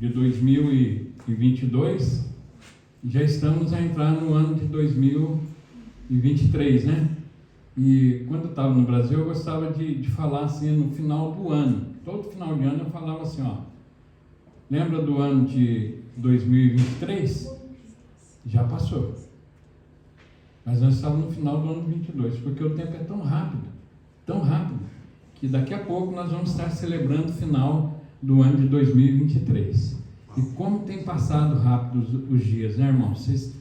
de 2022, já estamos a entrar no ano de 2023, né? E quando eu estava no Brasil, eu gostava de falar assim no final do ano. Todo final de ano eu falava assim, ó, lembra do ano de 2023? Já passou. Mas nós estamos no final do ano 22, porque o tempo é tão rápido, que daqui a pouco nós vamos estar celebrando o final do ano de 2023. E como tem passado rápido os dias, né, irmãos? Vocês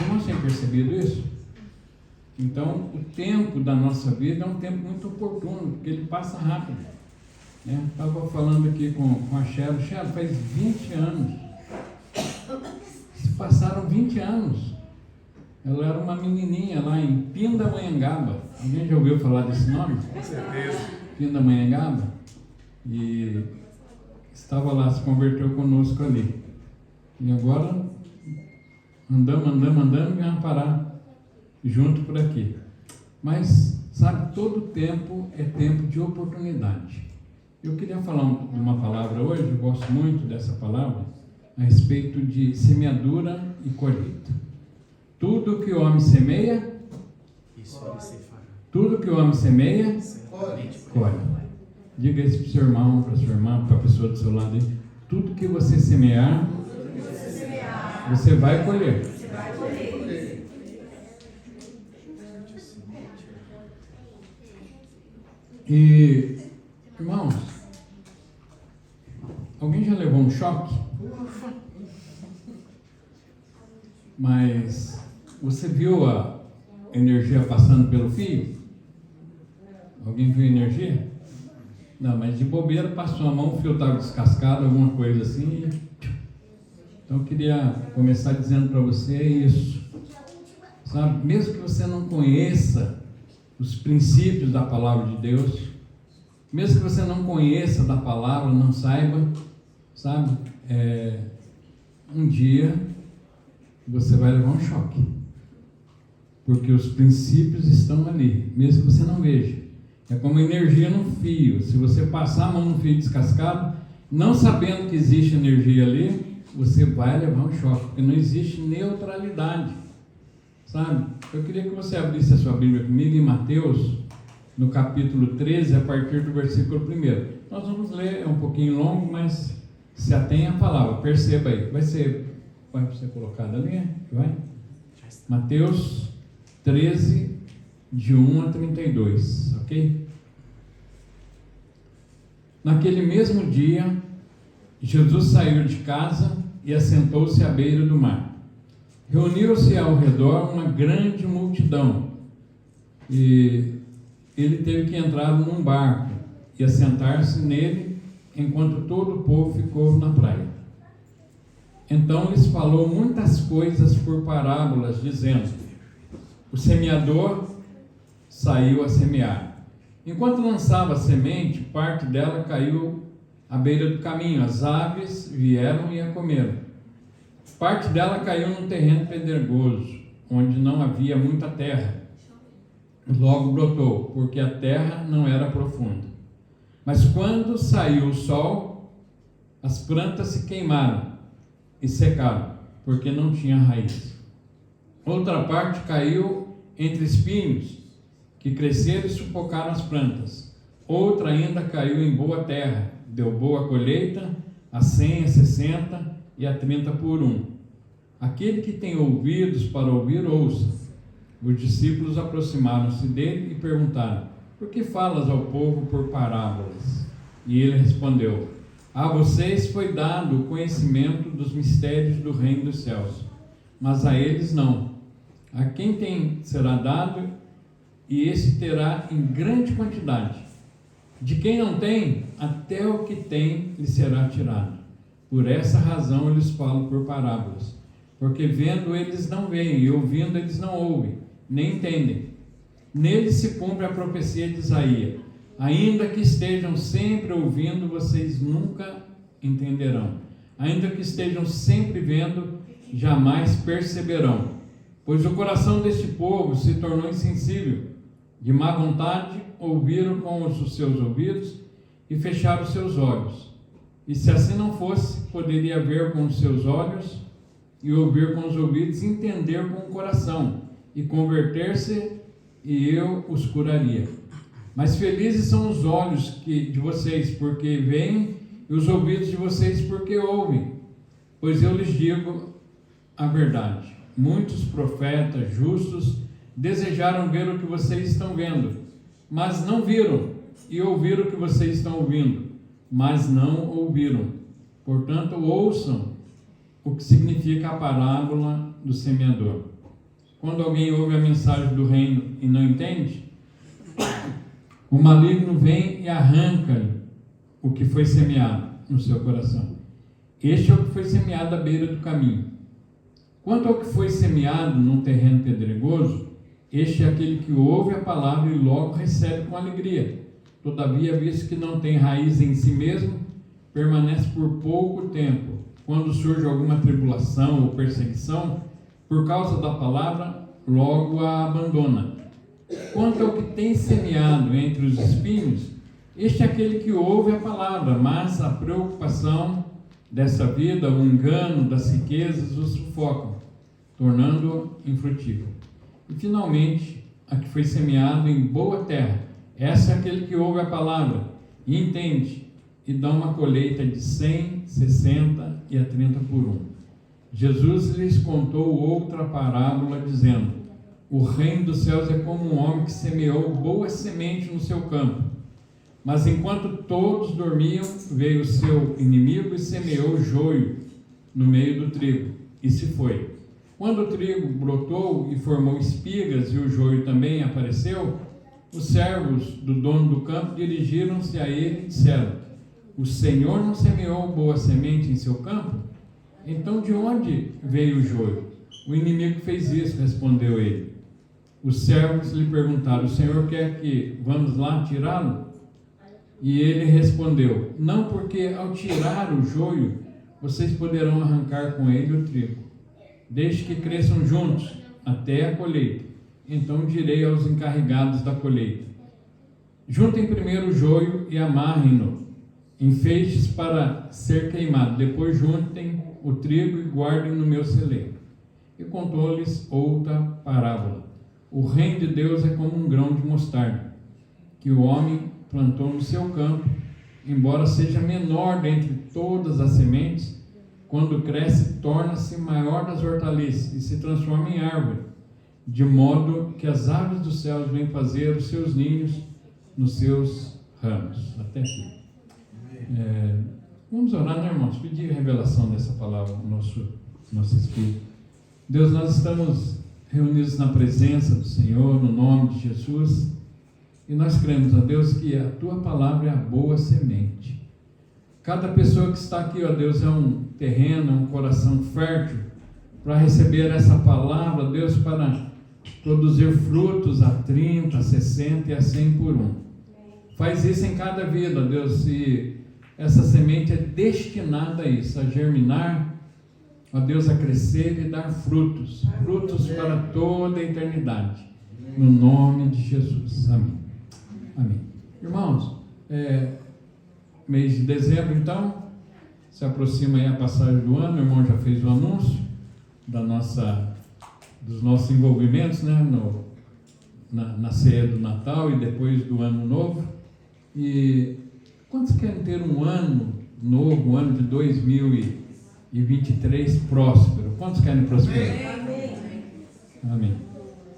não têm percebido isso? Então, o tempo da nossa vida é um tempo muito oportuno, porque ele passa rápido. Estava falando aqui com a Sheila, faz 20 anos. Se passaram 20 anos. Ela era uma menininha lá em Pindamonhangaba. Alguém já ouviu falar desse nome? Com certeza. Pindamonhangaba. E estava lá, se converteu conosco ali. E agora andamos, vamos parar junto por aqui. Mas, sabe, todo tempo é tempo de oportunidade. Eu queria falar de uma palavra hoje, eu gosto muito dessa palavra, a respeito de semeadura e colheita. Tudo que o homem semeia, tudo que o homem semeia, colhe. Diga isso para o seu irmão, para a sua irmã, para a pessoa do seu lado aí. Tudo que você semear, você vai colher. E, irmãos, alguém já levou um choque? Mas você viu a energia passando pelo fio? Alguém viu a energia? Não, mas de bobeira passou a mão, o fio estava descascado, alguma coisa assim. Então eu queria começar dizendo para você isso. Sabe, mesmo que você não conheça os princípios da palavra de Deus, mesmo que você não conheça da palavra, não saiba, sabe, um dia você vai levar um choque, porque os princípios estão ali, mesmo que você não veja. É como energia no fio. Se você passar a mão no fio descascado, não sabendo que existe energia ali, você vai levar um choque, porque não existe neutralidade, sabe? Eu queria que você abrisse a sua Bíblia comigo em Mateus, no capítulo 13, a partir do versículo 1. Nós vamos ler, é um pouquinho longo, mas se atenha à palavra, perceba aí. Vai ser colocado ali? Vai? Mateus 13, de 1 a 32, ok? Naquele mesmo dia, Jesus saiu de casa e assentou-se à beira do mar. Reuniu-se ao redor uma grande multidão e ele teve que entrar num barco e assentar-se nele enquanto todo o povo ficou na praia. Então lhes falou muitas coisas por parábolas, dizendo: o semeador saiu a semear. Enquanto lançava a semente, parte dela caiu à beira do caminho. As aves vieram e a comeram. Parte dela caiu num terreno pedregoso, onde não havia muita terra. Logo brotou, porque a terra não era profunda. Mas quando saiu o sol, as plantas se queimaram e secaram, porque não tinha raiz. Outra parte caiu entre espinhos, que cresceram e sufocaram as plantas. Outra ainda caiu em boa terra, deu boa colheita, a 100, a 60 e a 30 por 1. Aquele que tem ouvidos para ouvir, ouça. Os discípulos aproximaram-se dele e perguntaram: por que falas ao povo por parábolas? E ele respondeu: a vocês foi dado o conhecimento dos mistérios do reino dos céus, mas a eles não. A quem tem será dado, e esse terá em grande quantidade. De quem não tem, até o que tem lhe será tirado. Por essa razão eu lhes falo por parábolas, porque vendo eles não veem, e ouvindo eles não ouvem, nem entendem. Nele se cumpre a profecia de Isaías: ainda que estejam sempre ouvindo, vocês nunca entenderão. Ainda que estejam sempre vendo, jamais perceberão. Pois o coração deste povo se tornou insensível. De má vontade ouviram com os seus ouvidos e fecharam os seus olhos, E se assim não fosse, poderia ver com os seus olhos e ouvir com os ouvidos, entender com o coração e converter-se, e eu os curaria. Mas felizes são os olhos de vocês, porque veem, e os ouvidos de vocês, porque ouvem. Pois eu lhes digo a verdade: muitos profetas justos desejaram ver o que vocês estão vendo, mas não viram, e ouviram o que vocês estão ouvindo, mas não ouviram. Portanto, ouçam o que significa a parábola do semeador. Quando alguém ouve a mensagem do reino e não entende, o maligno vem e arranca o que foi semeado no seu coração. Este é o que foi semeado à beira do caminho. Quanto ao que foi semeado num terreno pedregoso, este é aquele que ouve a palavra e logo recebe com alegria. Todavia, visto que não tem raiz em si mesmo, permanece por pouco tempo. Quando surge alguma tribulação ou perseguição, por causa da palavra, logo a abandona. Quanto ao que tem semeado entre os espinhos, este é aquele que ouve a palavra, mas a preocupação dessa vida, o engano das riquezas o sufocam, tornando-o infrutífero. E finalmente, a que foi semeado em boa terra, essa é aquele que ouve a palavra e entende, e dá uma colheita de 100, 60 e a 30 por um. Jesus lhes contou outra parábola, dizendo: o reino dos céus é como um homem que semeou boa semente no seu campo. Mas enquanto todos dormiam, veio o seu inimigo e semeou joio no meio do trigo, e se foi. Quando o trigo brotou e formou espigas, e o joio também apareceu, os servos do dono do campo dirigiram-se a ele e disseram: o Senhor não semeou boa semente em seu campo? Então de onde veio o joio? O inimigo fez isso, respondeu ele. Os servos lhe perguntaram: o Senhor quer que vamos lá tirá-lo? E ele respondeu: não, porque ao tirar o joio, vocês poderão arrancar com ele o trigo. Deixe que cresçam juntos até a colheita. Então direi aos encarregados da colheita: juntem primeiro o joio e amarrem-no em feixes para ser queimado. Depois juntem o trigo e guardem no meu celeiro. E contou-lhes outra parábola: o reino de Deus é como um grão de mostarda, que o homem plantou no seu campo. Embora seja menor dentre todas as sementes, quando cresce, torna-se maior das hortaliças e se transforma em árvore, de modo que as aves dos céus vêm fazer os seus ninhos nos seus ramos. Até aqui. Vamos orar, né, irmãos? Pedir a revelação dessa palavra no nosso espírito. Deus, nós estamos reunidos na presença do Senhor, no nome de Jesus, e nós cremos, ó Deus, que a Tua palavra é a boa semente. Cada pessoa que está aqui, ó Deus, é um terreno, é um coração fértil para receber essa palavra, Deus, para produzir frutos a 30, a 60 e a 100 por um. Faz isso em cada vida, Deus, e essa semente é destinada a isso, a germinar, ó Deus, a crescer e dar frutos, frutos para toda a eternidade, no nome de Jesus. Amém. Amém. Irmãos, mês de dezembro, então, se aproxima aí a passagem do ano. O irmão já fez o anúncio dos nossos envolvimentos, né, na ceia do Natal e depois do Ano Novo. E quantos querem ter um ano novo, um ano de 2023 próspero? Quantos querem prosperar? Amém. Amém.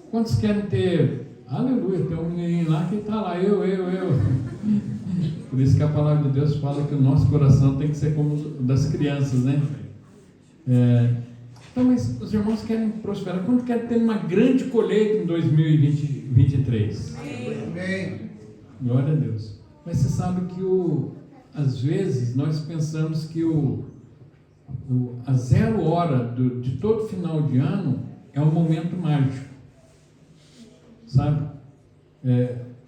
Quantos querem ter... Aleluia, tem um menininho lá que está lá, eu. Por isso que a palavra de Deus fala que o nosso coração tem que ser como o das crianças, né? Então, mas os irmãos querem prosperar. Quando querem ter uma grande colheita em 2023? Amém. Glória a Deus. Mas você sabe que às vezes nós pensamos que a 0 hora de todo final de ano é um momento mágico. Sabe?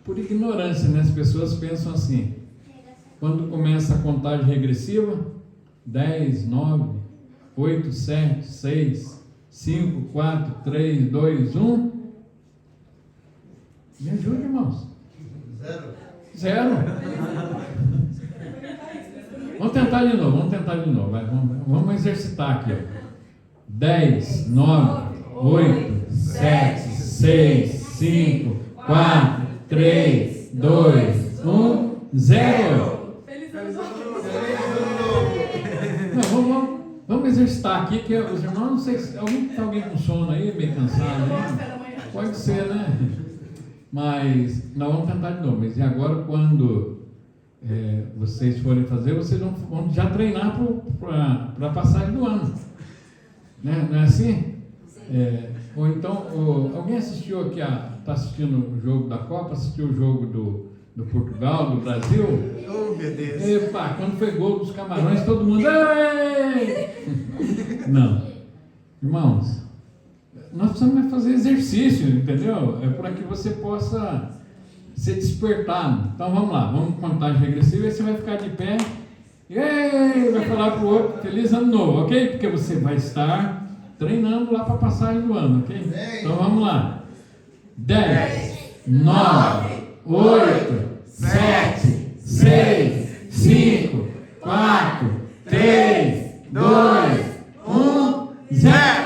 Por ignorância, né? As pessoas pensam assim: quando começa a contagem regressiva, 10, 9, 8, 7, 6, 5, 4, 3, 2, 1. Me ajuda, irmãos. Zero. Vamos tentar de novo. Vai, vamos exercitar aqui. Ó. 10, 9, 8, 7, 6, 5, 4, 3, 2, 1, 0. Vamos exercitar aqui, que os irmãos, não sei se alguém com sono aí, bem cansado, né? Pode ser, né? Mas nós vamos tentar de novo. Mas e agora, quando vocês forem fazer, vocês vão já treinar para a passagem do ano. Né? Não é assim? Ou então, alguém assistiu aqui, está assistindo o jogo da Copa, assistiu o jogo do Portugal, do Brasil? Oh, meu Deus! Epa, quando foi gol dos Camarões, todo mundo... Ei! Não. Irmãos, nós precisamos fazer exercício, entendeu? É para que você possa ser despertado. Então vamos lá, vamos contagem regressiva, e você vai ficar de pé e vai falar para o outro, feliz ano novo, ok? Porque você vai estar treinando lá para a passagem do ano, ok? Então vamos lá. 10, 9, 8, 7, 6, 5, 4, 3, 2, 1, 0.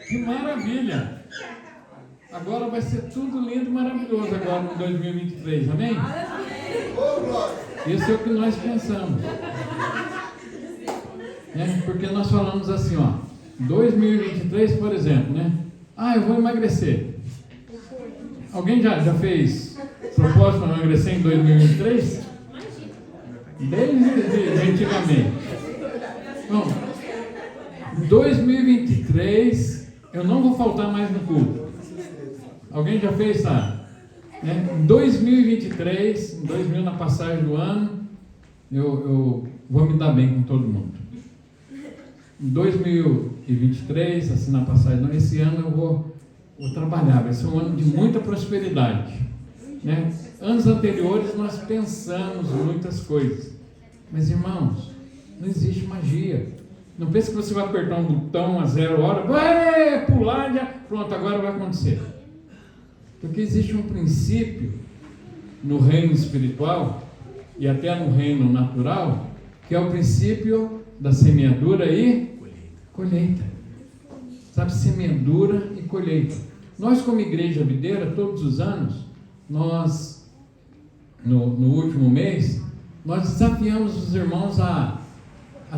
Que maravilha! Agora vai ser tudo lindo e maravilhoso agora no 2023, amém? Isso é o que nós pensamos. Porque nós falamos assim, ó, 2023, por exemplo, né? Eu vou emagrecer. Alguém já fez propósito para emagrecer em 2023? Desde antigamente. Bom, em 2023 eu não vou faltar mais no culto. Alguém já fez, sabe? Em 2023, em 2000 na passagem do ano, eu vou me dar bem com todo mundo. Em 2023, assim na passagem do ano, esse ano eu vou trabalhar, vai ser um ano de muita prosperidade. Né? Anos anteriores nós pensamos muitas coisas, mas irmãos, não existe magia. Não pense que você vai apertar um botão a 0 hora, vai pular, já, pronto, agora vai acontecer. Porque existe um princípio no reino espiritual e até no reino natural, que é o princípio da semeadura e colheita. Sabe, semeadura e colheita. Nós, como Igreja Videira, todos os anos, nós, no último mês, nós desafiamos os irmãos a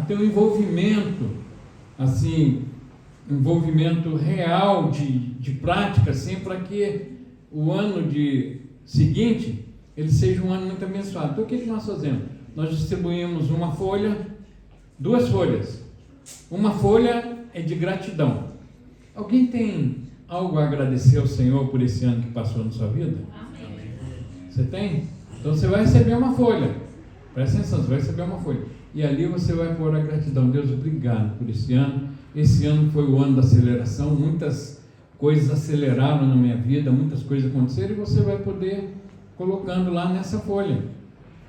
ter um envolvimento, assim, envolvimento real de prática, assim, para que o ano seguinte, ele seja um ano muito abençoado. Então, o que nós fazemos? Nós distribuímos uma folha, 2 folhas. Uma folha é de gratidão. Alguém tem algo a agradecer ao Senhor por esse ano que passou na sua vida? Amém. Você tem? Então, você vai receber uma folha. Presta atenção, você vai receber uma folha. E ali você vai pôr a gratidão. Deus, obrigado por esse ano. Esse ano foi o ano da aceleração. Muitas coisas aceleraram na minha vida, muitas coisas aconteceram, e você vai poder colocando lá nessa folha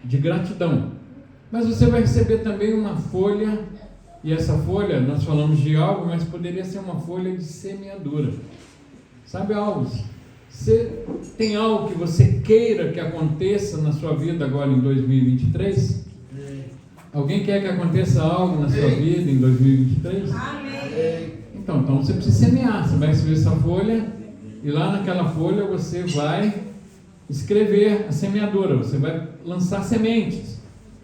de gratidão. Mas você vai receber também uma folha, e essa folha, nós falamos de algo, mas poderia ser uma folha de semeadura. Sabe algo? Você tem algo que você queira que aconteça na sua vida agora em 2023? Alguém quer que aconteça algo na sua vida em 2023? Amém. Então você precisa semear. Você vai receber essa folha e lá naquela folha você vai escrever a semeadura. Você vai lançar sementes.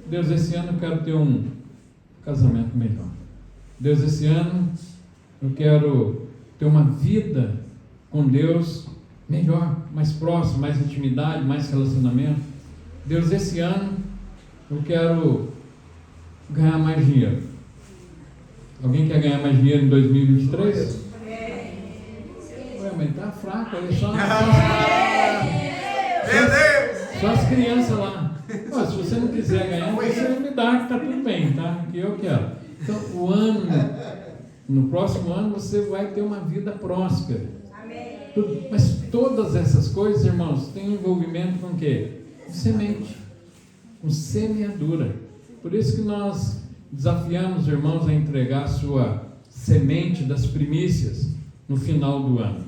Deus, esse ano eu quero ter um casamento melhor. Deus, esse ano eu quero ter uma vida com Deus melhor, mais próximo, mais intimidade, mais relacionamento. Deus, esse ano eu quero ganhar mais dinheiro. Alguém quer ganhar mais dinheiro em 2023? Ué, mas tá fraco aí, só as crianças lá. Pô, se você não quiser ganhar, você me dá, que tá tudo bem, tá? Que eu quero. Então, no próximo ano você vai ter uma vida próspera. Mas todas essas coisas, irmãos, têm um envolvimento com o quê? Com semente, com semeadura. Por isso que nós desafiamos os irmãos a entregar a sua semente das primícias no final do ano.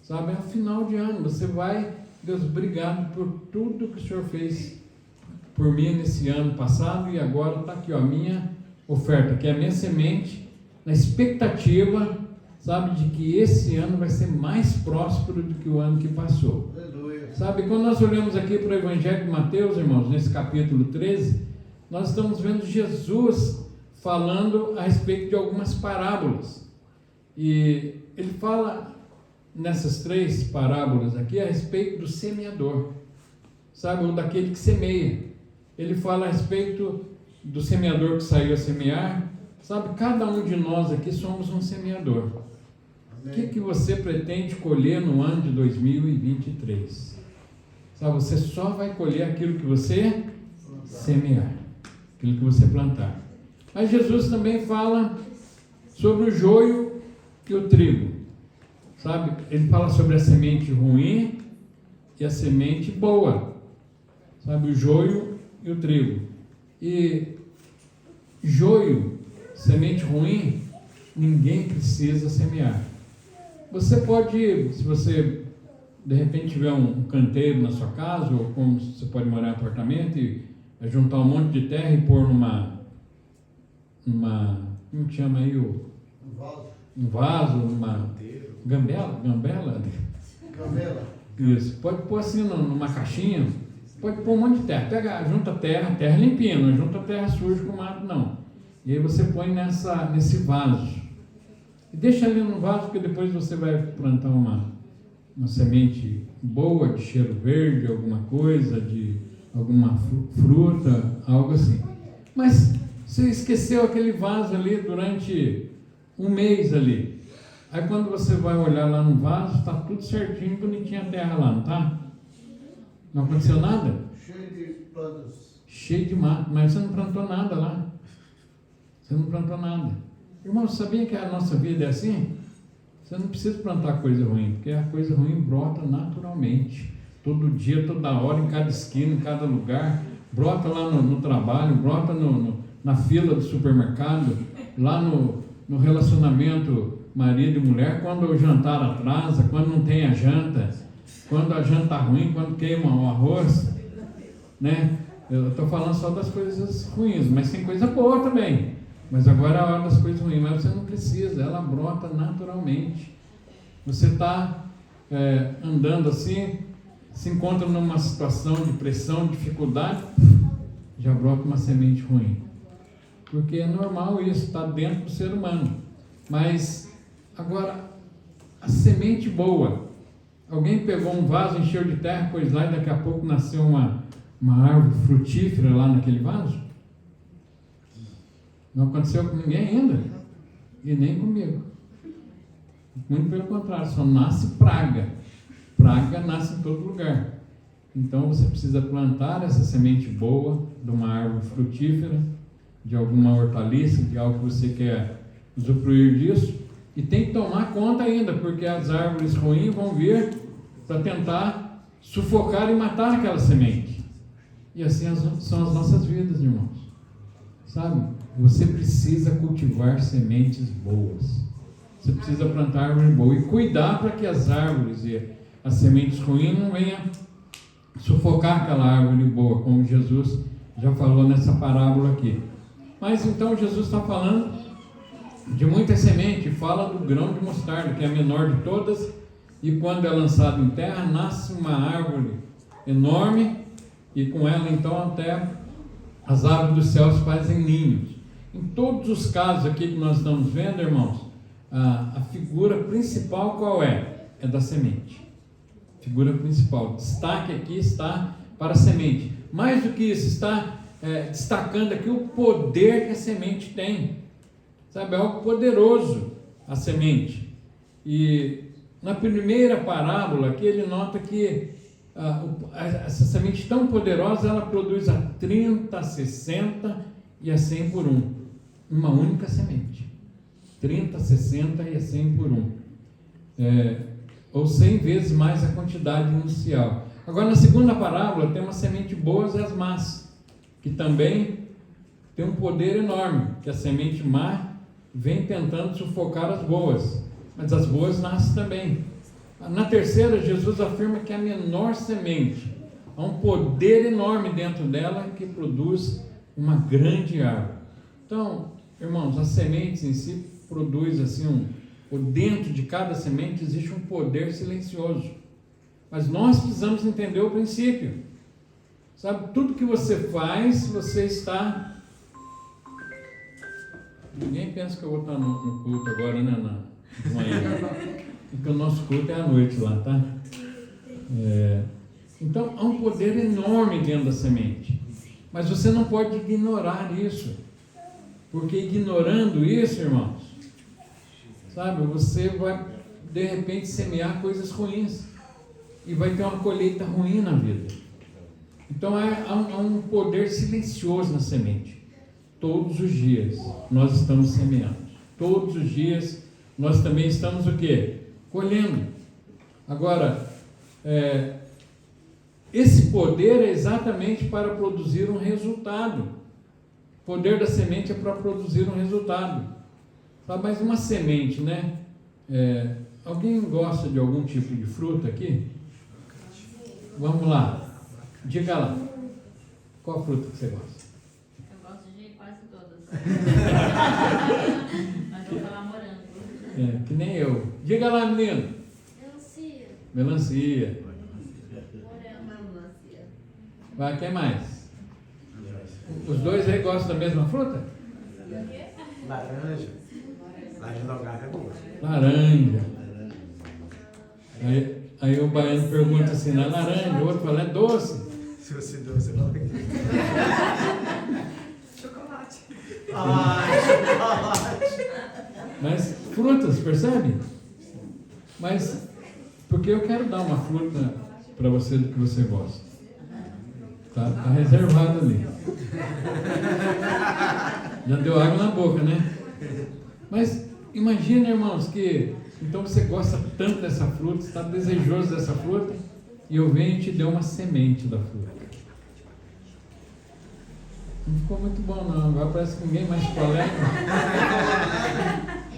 Sabe, é o final de ano, você vai, Deus, obrigado por tudo que o Senhor fez por mim nesse ano passado, e agora está aqui, ó, a minha oferta, que é a minha semente, na expectativa, sabe, de que esse ano vai ser mais próspero do que o ano que passou. Aleluia. Sabe, quando nós olhamos aqui para o Evangelho de Mateus, irmãos, nesse capítulo 13, nós estamos vendo Jesus falando a respeito de algumas parábolas, e ele fala nessas 3 parábolas aqui a respeito do semeador, sabe, ou daquele que semeia. Ele fala a respeito do semeador que saiu a semear, sabe, cada um de nós aqui somos um semeador. Amém. O que você pretende colher no ano de 2023? Sabe, você só vai colher aquilo que você semear, aquilo que você plantar. Mas Jesus também fala sobre o joio e o trigo, sabe, ele fala sobre a semente ruim e a semente boa, sabe, o joio e o trigo. E joio, semente ruim, ninguém precisa semear. Você pode, se você de repente tiver um canteiro na sua casa, ou como você pode morar em apartamento e juntar um monte de terra e pôr numa como que chama aí, um vaso, numa gambela, isso, pode pôr assim numa caixinha, pode pôr um monte de terra, junta terra limpinha, não junta terra suja com mato não, e aí você põe nesse vaso, e deixa ali no vaso, porque depois você vai plantar uma semente boa, de cheiro verde, alguma coisa, de alguma fruta, algo assim. Mas você esqueceu aquele vaso ali durante um mês ali, aí quando você vai olhar lá no vaso, está tudo certinho, bonitinha a terra lá, não está? Não aconteceu nada? Cheio de plantas. Cheio de mato, mas você não plantou nada lá. Você não plantou nada. Irmão, você sabia que a nossa vida é assim? Você não precisa plantar coisa ruim, porque a coisa ruim brota naturalmente. Todo dia, toda hora, em cada esquina, em cada lugar. Brota lá no trabalho, brota na fila do supermercado, lá no relacionamento marido e mulher, quando o jantar atrasa, quando não tem a janta, quando a janta está ruim, quando queima o arroz, né? Eu estou falando só das coisas ruins, mas tem coisa boa também. Mas agora é a hora das coisas ruins, mas você não precisa, ela brota naturalmente. Você está andando assim, se encontra numa situação de pressão, dificuldade, já brota uma semente ruim. Porque é normal isso, está dentro do ser humano. Mas agora, a semente boa, alguém pegou um vaso, encheu de terra, pôs lá e daqui a pouco nasceu uma árvore frutífera lá naquele vaso? Não aconteceu com ninguém ainda, e nem comigo. Muito pelo contrário, só nasce praga. Praga nasce em todo lugar. Então você precisa plantar essa semente boa de uma árvore frutífera, de alguma hortaliça, de algo que você quer usufruir disso, e tem que tomar conta ainda, porque as árvores ruins vão vir para tentar sufocar e matar aquela semente. E assim são as nossas vidas, irmãos. Sabe? Você precisa cultivar sementes boas. Você precisa plantar árvore boa e cuidar para que as árvores e as sementes ruins não venham sufocar aquela árvore boa, como Jesus já falou nessa parábola aqui. Mas então Jesus está falando de muita semente, fala do grão de mostarda, que é a menor de todas, e quando é lançado em terra, nasce uma árvore enorme, e com ela então até as aves dos céus fazem ninhos. Em todos os casos aqui que nós estamos vendo, irmãos, a figura principal qual é? É da semente. Figura principal, destaque aqui está para a semente. Mais do que isso, está destacando aqui o poder que a semente tem. Sabe, é algo poderoso a semente. E na primeira parábola aqui ele nota que essa semente tão poderosa, ela produz a 30, a 60 e a 100 por um. Uma única semente. 30, 60 e a 100 por um. Ou 100 vezes mais a quantidade inicial. Agora na segunda parábola tem uma semente boas e as más, que também tem um poder enorme, que a semente má vem tentando sufocar as boas, mas as boas nascem também. Na terceira, Jesus afirma que a menor semente, há um poder enorme dentro dela que produz uma grande árvore. Então, irmãos, as sementes em si produz assim ou dentro de cada semente existe um poder silencioso. Mas nós precisamos entender o princípio. Sabe, tudo que você faz, você está... Ninguém pensa que eu vou estar no culto agora, né, de manhã. Porque o nosso culto é à noite lá, tá? Então, há um poder enorme dentro da semente. Mas você não pode ignorar isso. Porque ignorando isso, irmãos, sabe, você vai, de repente, semear coisas ruins. E vai ter uma colheita ruim na vida. Então, há um poder silencioso na semente. Todos os dias nós estamos semeando. Todos os dias nós também estamos o quê? Colhendo. Agora, esse poder é exatamente para produzir um resultado. O poder da semente é para produzir um resultado. Sabe, mas uma semente, né? Alguém gosta de algum tipo de fruta aqui? Vamos lá. Diga lá. Qual fruta que você gosta? Eu gosto de quase todas. Mas vou falar morango. Que nem eu. Diga lá, menino. Melancia. Melancia. Morango. Vai, quem mais? Os dois aí gostam da mesma fruta? Laranja. Laranja do Algarve é boa. Laranja. Aí o baiano pergunta assim, não é laranja? O outro fala, é doce. Se você doce, você fala. Chocolate. Chocolate. Mas frutas, percebe? Mas, porque eu quero dar uma fruta para você do que você gosta. Tá reservado ali. Já deu água na boca, né? Mas imagina, irmãos, que então você gosta tanto dessa fruta, está desejoso dessa fruta, e eu venho e te dei uma semente da fruta. Não ficou muito bom não, agora parece que ninguém mais ficou alegre.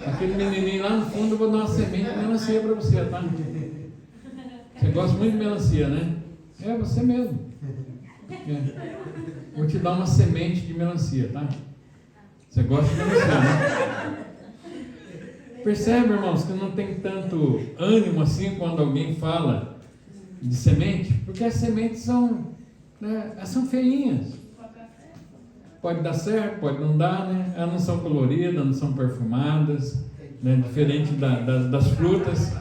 Aquele menininho lá no fundo, eu vou dar uma semente de melancia para você, tá? Você gosta muito de melancia, né? É, você mesmo. Vou te dar uma semente de melancia, tá? Você gosta de melancia, né? Percebe, irmãos, que não tem tanto ânimo assim quando alguém fala de semente? Porque as sementes são, né, elas são feinhas. Pode dar certo, pode não dar, né? Elas não são coloridas, não são perfumadas, né? Diferente das frutas.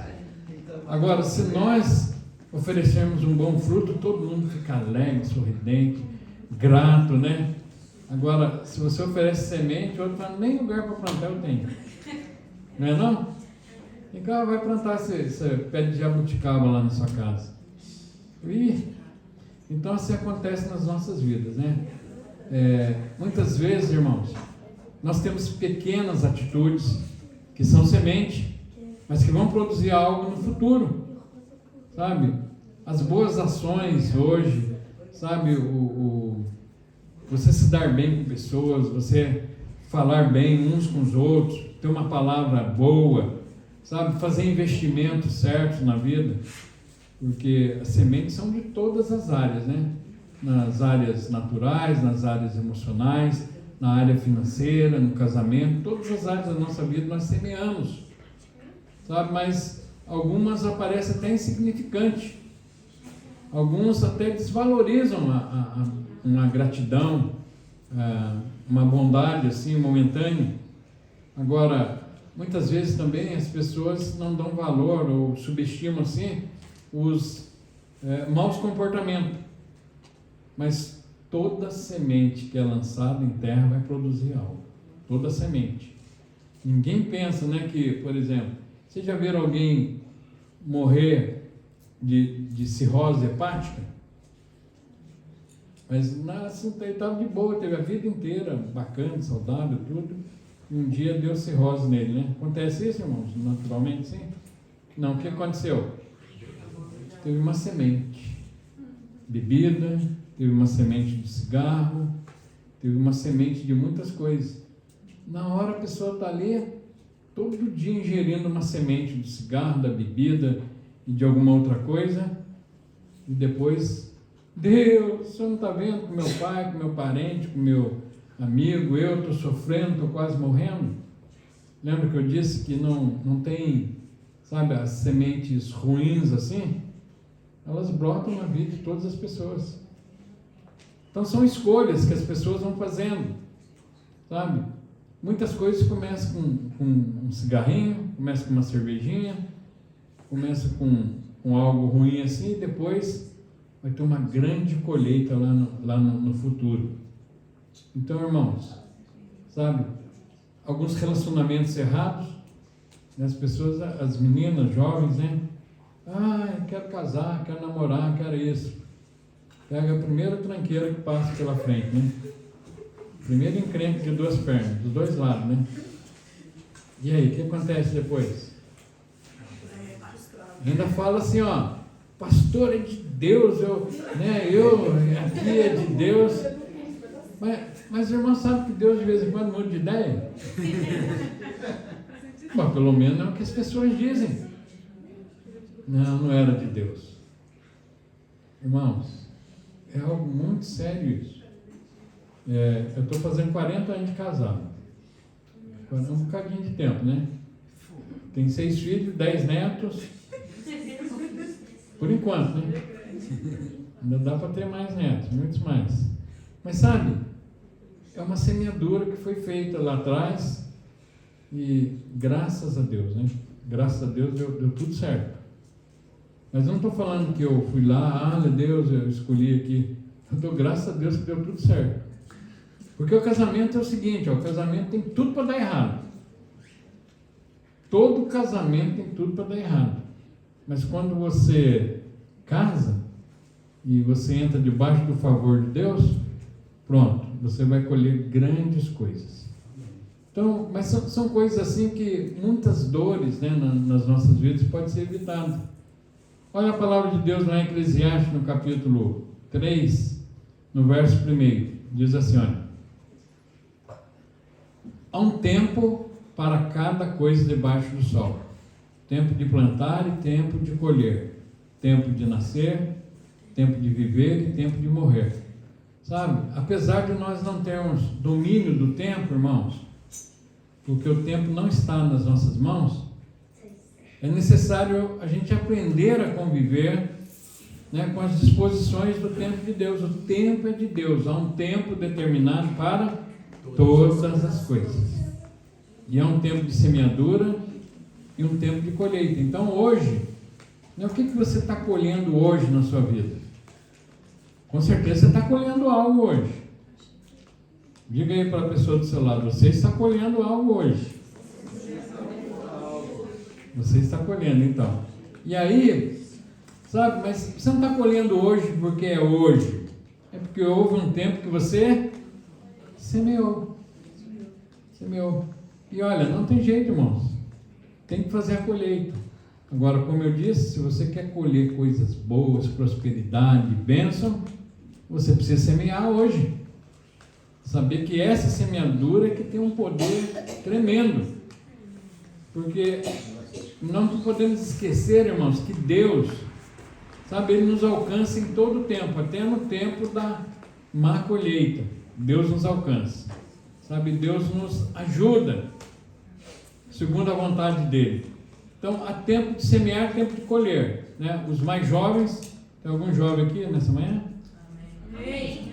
Agora, se nós oferecermos um bom fruto, todo mundo fica alegre, sorridente, grato, né? Agora, se você oferece semente, o outro fala, nem lugar para plantar eu tenho. Não é não? Então vai plantar esse pé de jabuticaba lá na sua casa. Então assim acontece nas nossas vidas, né? Muitas vezes, irmãos, nós temos pequenas atitudes que são semente, mas que vão produzir algo no futuro, sabe? As boas ações hoje, sabe? Você se dar bem com pessoas, você falar bem uns com os outros, ter uma palavra boa, sabe? Fazer investimentos certos na vida, porque as sementes são de todas as áreas, né? Nas áreas naturais, nas áreas emocionais, na área financeira, no casamento, todas as áreas da nossa vida nós semeamos, sabe? Mas algumas aparecem até insignificantes, alguns até desvalorizam uma gratidão, uma bondade assim momentânea. Agora, muitas vezes também as pessoas não dão valor ou subestimam assim os maus comportamentos. Mas toda semente que é lançada em terra vai produzir algo. Toda semente. Ninguém pensa, né, que, por exemplo, vocês já viram alguém morrer de cirrose hepática? Mas ele estava de boa, teve a vida inteira bacana, saudável, tudo. E um dia deu cirrose nele, né? Acontece isso, irmãos? Naturalmente, sim? Não, o que aconteceu? Teve uma semente. Bebida, teve uma semente de cigarro, teve uma semente de muitas coisas. Na hora a pessoa está ali, todo dia ingerindo uma semente do cigarro, da bebida e de alguma outra coisa, e depois, Deus, o senhor não está vendo com meu pai, com meu parente, com meu amigo, eu estou sofrendo, estou quase morrendo? Lembra que eu disse que não tem, sabe, as sementes ruins assim? Elas brotam na vida de todas as pessoas. Então são escolhas que as pessoas vão fazendo, sabe? Muitas coisas começam com um cigarrinho, começam com uma cervejinha, começam com algo ruim assim, e depois vai ter uma grande colheita lá no futuro. Então, irmãos, sabe, alguns relacionamentos errados, né, as pessoas, as meninas, jovens, né? Ah, quero casar, quero namorar, quero isso. Pega a primeira tranqueira que passa pela frente, né? Primeiro encrenca de duas pernas, dos dois lados, né? E aí, o que acontece depois? Ainda fala assim, ó, pastor é de Deus, aqui é de Deus. Mas o irmão sabe que Deus de vez em quando muda de ideia? Bom, pelo menos é o que as pessoas dizem. Não era de Deus. Irmãos, é algo muito sério isso. Eu estou fazendo 40 anos de casado. É um bocadinho de tempo, né? Tem 6 filhos, 10 netos. Por enquanto, né? Ainda dá para ter mais netos, muitos mais. Mas sabe, é uma semeadura que foi feita lá atrás e graças a Deus, né? Graças a Deus deu tudo certo. Mas eu não estou falando que eu fui lá, Deus, eu escolhi aqui. Eu estou, graças a Deus, que deu tudo certo. Porque o casamento é o seguinte, o casamento tem tudo para dar errado. Todo casamento tem tudo para dar errado. Mas quando você casa e você entra debaixo do favor de Deus, pronto, você vai colher grandes coisas. Então, mas são coisas assim que muitas dores, né, nas nossas vidas podem ser evitadas. Olha a palavra de Deus lá em Eclesiastes, no capítulo 3, no verso 1, diz assim, olha: há um tempo para cada coisa debaixo do sol, tempo de plantar e tempo de colher, tempo de nascer, tempo de viver e tempo de morrer. Sabe, apesar de nós não termos domínio do tempo, irmãos, porque o tempo não está nas nossas mãos, é necessário a gente aprender a conviver, né, com as disposições do tempo de Deus. O tempo é de Deus, há um tempo determinado para todas as coisas. E é um tempo de semeadura e um tempo de colheita. Então hoje, né, o que você está colhendo hoje na sua vida? Com certeza você está colhendo algo hoje. Diga aí para a pessoa do seu lado, você está colhendo algo hoje. Você está colhendo, então. E aí, sabe, mas você não está colhendo hoje porque é hoje. É porque houve um tempo que você semeou. Semeou. E olha, não tem jeito, irmãos. Tem que fazer a colheita. Agora, como eu disse, se você quer colher coisas boas, prosperidade, bênção, você precisa semear hoje. Saber que essa semeadura é que tem um poder tremendo. Porque não podemos esquecer, irmãos, que Deus, sabe, Ele nos alcança em todo o tempo, até no tempo da má colheita. Deus nos alcança. Sabe, Deus nos ajuda, segundo a vontade dEle. Então, há tempo de semear, tempo de colher, né? Os mais jovens, tem algum jovem aqui nessa manhã? Amém.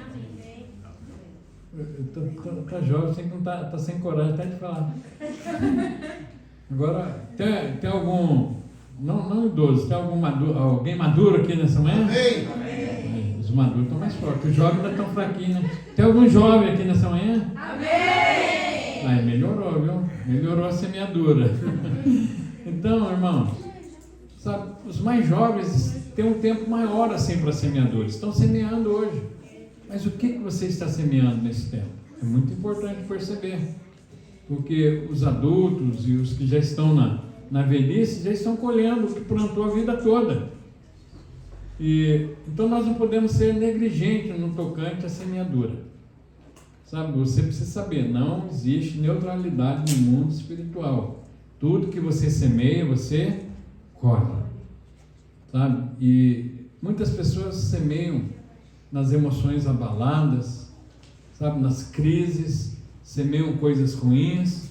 Tá jovem, você que não tá sem coragem até de falar. Agora, tem algum, não idoso, tem alguém maduro aqui nessa manhã? Amém. Os maduros estão mais fortes, os jovens ainda estão fraquinhos, né? Tem algum jovem aqui nessa manhã? Amém! Melhorou, viu? Melhorou a semeadura. Então, irmãos, sabe, os mais jovens têm um tempo maior assim para semeadores, estão semeando hoje. Mas o que você está semeando nesse tempo? É muito importante perceber. Porque os adultos e os que já estão na velhice já estão colhendo o que plantou a vida toda. Então nós não podemos ser negligentes no tocante à semeadura. Sabe, você precisa saber, não existe neutralidade no mundo espiritual. Tudo que você semeia, você colhe. Sabe? E muitas pessoas semeiam nas emoções abaladas, sabe, nas crises, semeiam coisas ruins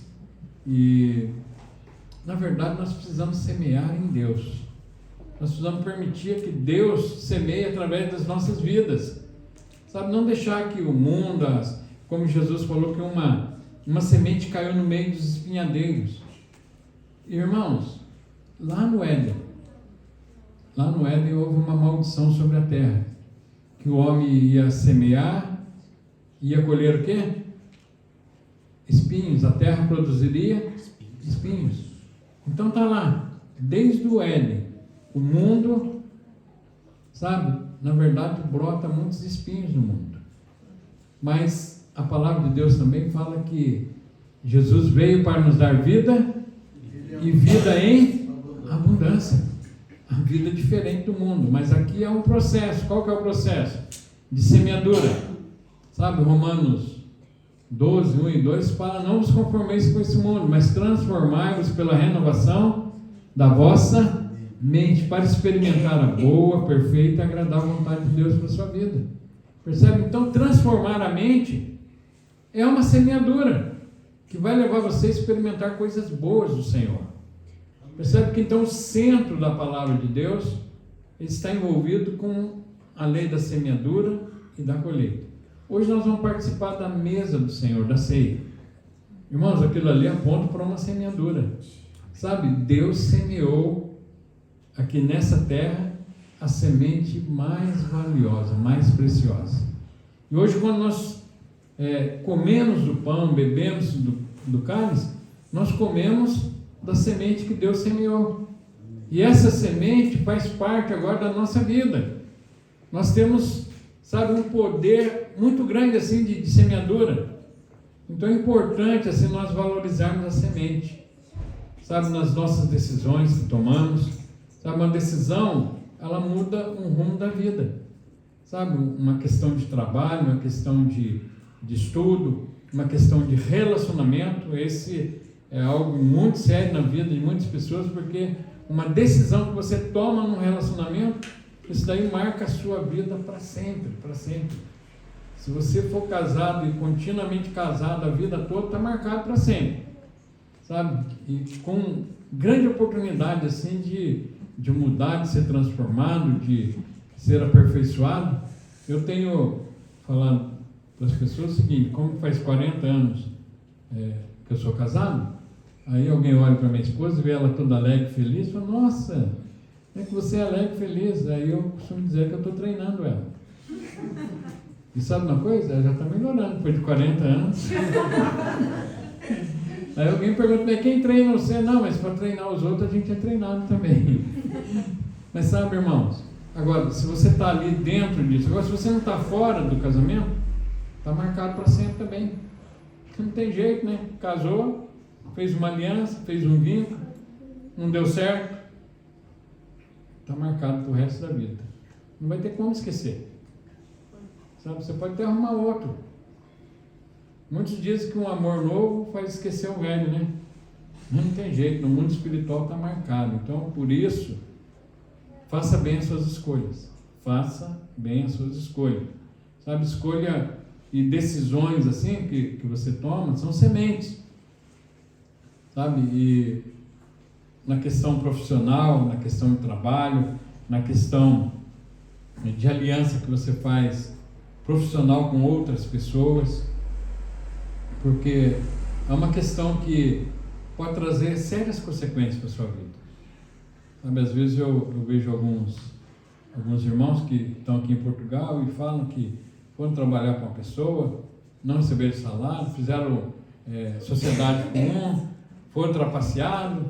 e, na verdade, nós precisamos semear em Deus. Nós precisamos permitir que Deus semeie através das nossas vidas. Sabe, não deixar que o mundo, como Jesus falou, que uma semente caiu no meio dos espinhadeiros. Irmãos, lá no Éden houve uma maldição sobre a terra, que o homem ia semear, ia colher o quê? Espinhos, a terra produziria espinhos. Então está lá, desde o Éden, o mundo, sabe, na verdade brota muitos espinhos no mundo. Mas a palavra de Deus também fala que Jesus veio para nos dar vida e vida em abundância. A vida diferente do mundo, mas aqui é um processo. Qual que é o processo? De semeadura. Sabe, Romanos 12, 1 e 2 fala: não vos conformeis com esse mundo, mas transformai-vos pela renovação da vossa mente, para experimentar a boa, perfeita e agradável vontade de Deus para a sua vida. Percebe? Então, transformar a mente é uma semeadura que vai levar você a experimentar coisas boas do Senhor. Percebe que então o centro da palavra de Deus está envolvido com a lei da semeadura e da colheita. Hoje nós vamos participar da mesa do Senhor, da ceia. Irmãos, aquilo ali aponta para uma semeadura. Sabe, Deus semeou aqui nessa terra a semente mais valiosa, mais preciosa. E hoje, quando nós comemos do pão, bebemos do cálice, nós comemos da semente que Deus semeou. E essa semente faz parte agora da nossa vida. Nós temos, sabe, um poder muito grande assim de semeadura. Então é importante assim nós valorizarmos a semente. Sabe, nas nossas decisões que tomamos. Sabe, uma decisão, ela muda um rumo da vida. Sabe, uma questão de trabalho, uma questão de estudo, uma questão de relacionamento. Esse é algo muito sério na vida de muitas pessoas, porque uma decisão que você toma num relacionamento, isso daí marca a sua vida para sempre, para sempre. Se você for casado e continuamente casado a vida toda, está marcado para sempre, sabe? E com grande oportunidade assim de mudar, de ser transformado, de ser aperfeiçoado. Eu tenho falado para as pessoas o seguinte: como faz 40 anos que eu sou casado, aí alguém olha para minha esposa e vê ela toda alegre e feliz, e fala: nossa, é que você é alegre e feliz. Aí eu costumo dizer que eu estou treinando ela. E sabe uma coisa? Ela já está melhorando, depois de 40 anos. Aí alguém pergunta: quem treina você? Não, mas para treinar os outros a gente é treinado também. Mas sabe, irmãos, agora, se você está ali dentro disso, agora se você não está fora do casamento, está marcado para sempre também. Não tem jeito, né? Casou, fez uma aliança, fez um vínculo, não deu certo, está marcado para o resto da vida. Não vai ter como esquecer. Sabe? Você pode até arrumar outro. Muitos dizem que um amor novo faz esquecer o velho, né? Mas não tem jeito, no mundo espiritual está marcado. Então, por isso, faça bem as suas escolhas. Faça bem as suas escolhas. Sabe, escolha e decisões assim que você toma são sementes. Sabe, e na questão profissional, na questão de trabalho, na questão de aliança que você faz profissional com outras pessoas, porque é uma questão que pode trazer sérias consequências para a sua vida. Sabe, às vezes eu vejo alguns irmãos que estão aqui em Portugal e falam que foram trabalhar com uma pessoa, não receberam salário, fizeram sociedade comum, foram trapaceados.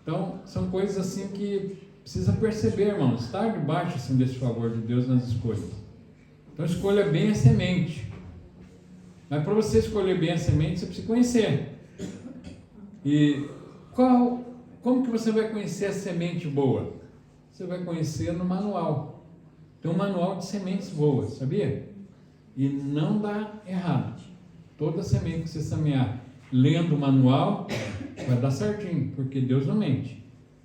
Então, são coisas assim que precisa perceber, irmão, estar debaixo assim, desse favor de Deus nas escolhas. Então, escolha bem a semente. Mas para você escolher bem a semente, você precisa conhecer. E como que você vai conhecer a semente boa? Você vai conhecer no manual. Tem um manual de sementes boas, sabia? E não dá errado. Toda semente que você semear lendo o manual, vai dar certinho, porque Deus não mente.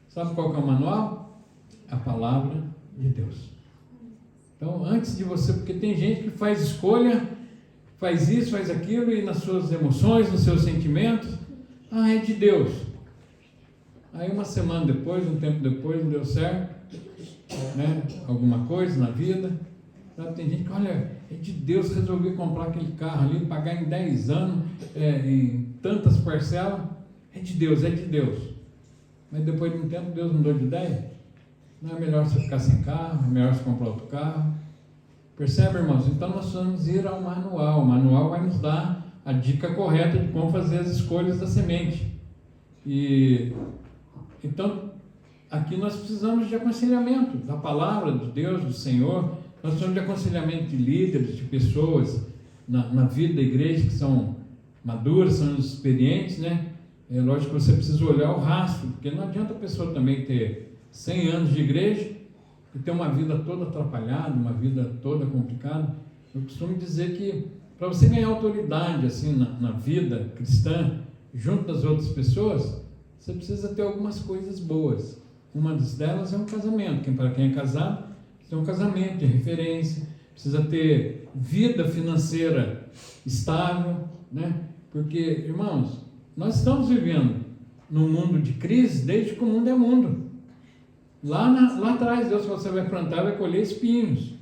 Sabe qual que é o manual? A palavra de Deus. Então, antes de você, porque tem gente que faz escolha, faz isso, faz aquilo, e nas suas emoções, nos seus sentimentos, é de Deus. Aí uma semana depois, um tempo depois, não deu certo, né? Alguma coisa na vida. Sabe? Tem gente que, olha, é de Deus, resolvi comprar aquele carro ali, pagar em 10 anos, em tantas parcelas, é de Deus, é de Deus. Mas depois de um tempo, Deus mudou de ideia. Não é melhor você ficar sem carro, é melhor você comprar outro carro. Percebe, irmãos? Então nós vamos ir ao manual. O manual vai nos dar a dica correta de como fazer as escolhas da semente. E então, aqui nós precisamos de aconselhamento da palavra de Deus, do Senhor. Nós precisamos de aconselhamento de líderes, de pessoas na vida da igreja que são maduras, são experientes, né? É lógico que você precisa olhar o rastro, porque não adianta a pessoa também ter 100 anos de igreja e ter uma vida toda atrapalhada, uma vida toda complicada. Eu costumo dizer que para você ganhar autoridade assim na vida cristã, junto das outras pessoas, você precisa ter algumas coisas boas. Uma delas é um casamento. Para quem é casado, precisa ter um casamento de referência, precisa ter vida financeira estável, né? Porque, irmãos, nós estamos vivendo num mundo de crise desde que o mundo é mundo. Lá atrás, Deus falou: você vai plantar, vai colher espinhos.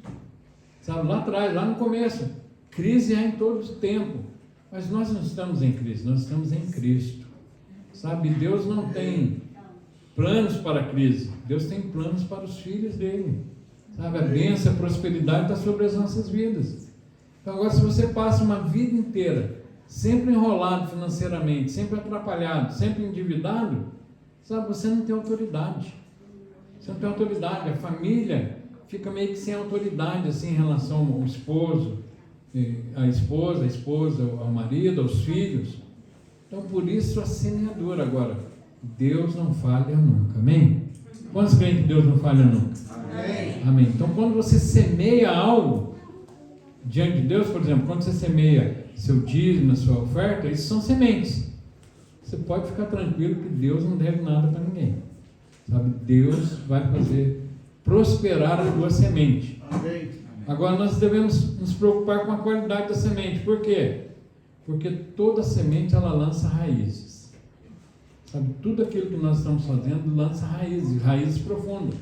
Sabe, lá atrás, lá no começo. Crise é em todo o tempo. Mas nós não estamos em crise, nós estamos em Cristo. Sabe, Deus não tem planos para a crise. Deus tem planos para os filhos dele. Sabe, a bênção, a prosperidade está sobre as nossas vidas. Então agora, se você passa uma vida inteira sempre enrolado financeiramente, sempre atrapalhado, sempre endividado, sabe, você não tem autoridade. Você não tem autoridade. A família fica meio que sem autoridade assim, em relação ao esposo, a esposa, ao marido, aos filhos. Então, por isso a semeadura. Agora, Deus não falha nunca. Amém? Quantos creem que Deus não falha nunca? Amém. Amém. Então, quando você semeia algo diante de Deus, por exemplo, quando você semeia seu dízimo, a sua oferta, isso são sementes. Você pode ficar tranquilo que Deus não deve nada para ninguém. Sabe? Deus vai fazer prosperar a tua semente. Amém. Agora nós devemos nos preocupar com a qualidade da semente. Por quê? Porque toda semente ela lança raízes. Sabe? Tudo aquilo que nós estamos fazendo lança raízes, raízes profundas.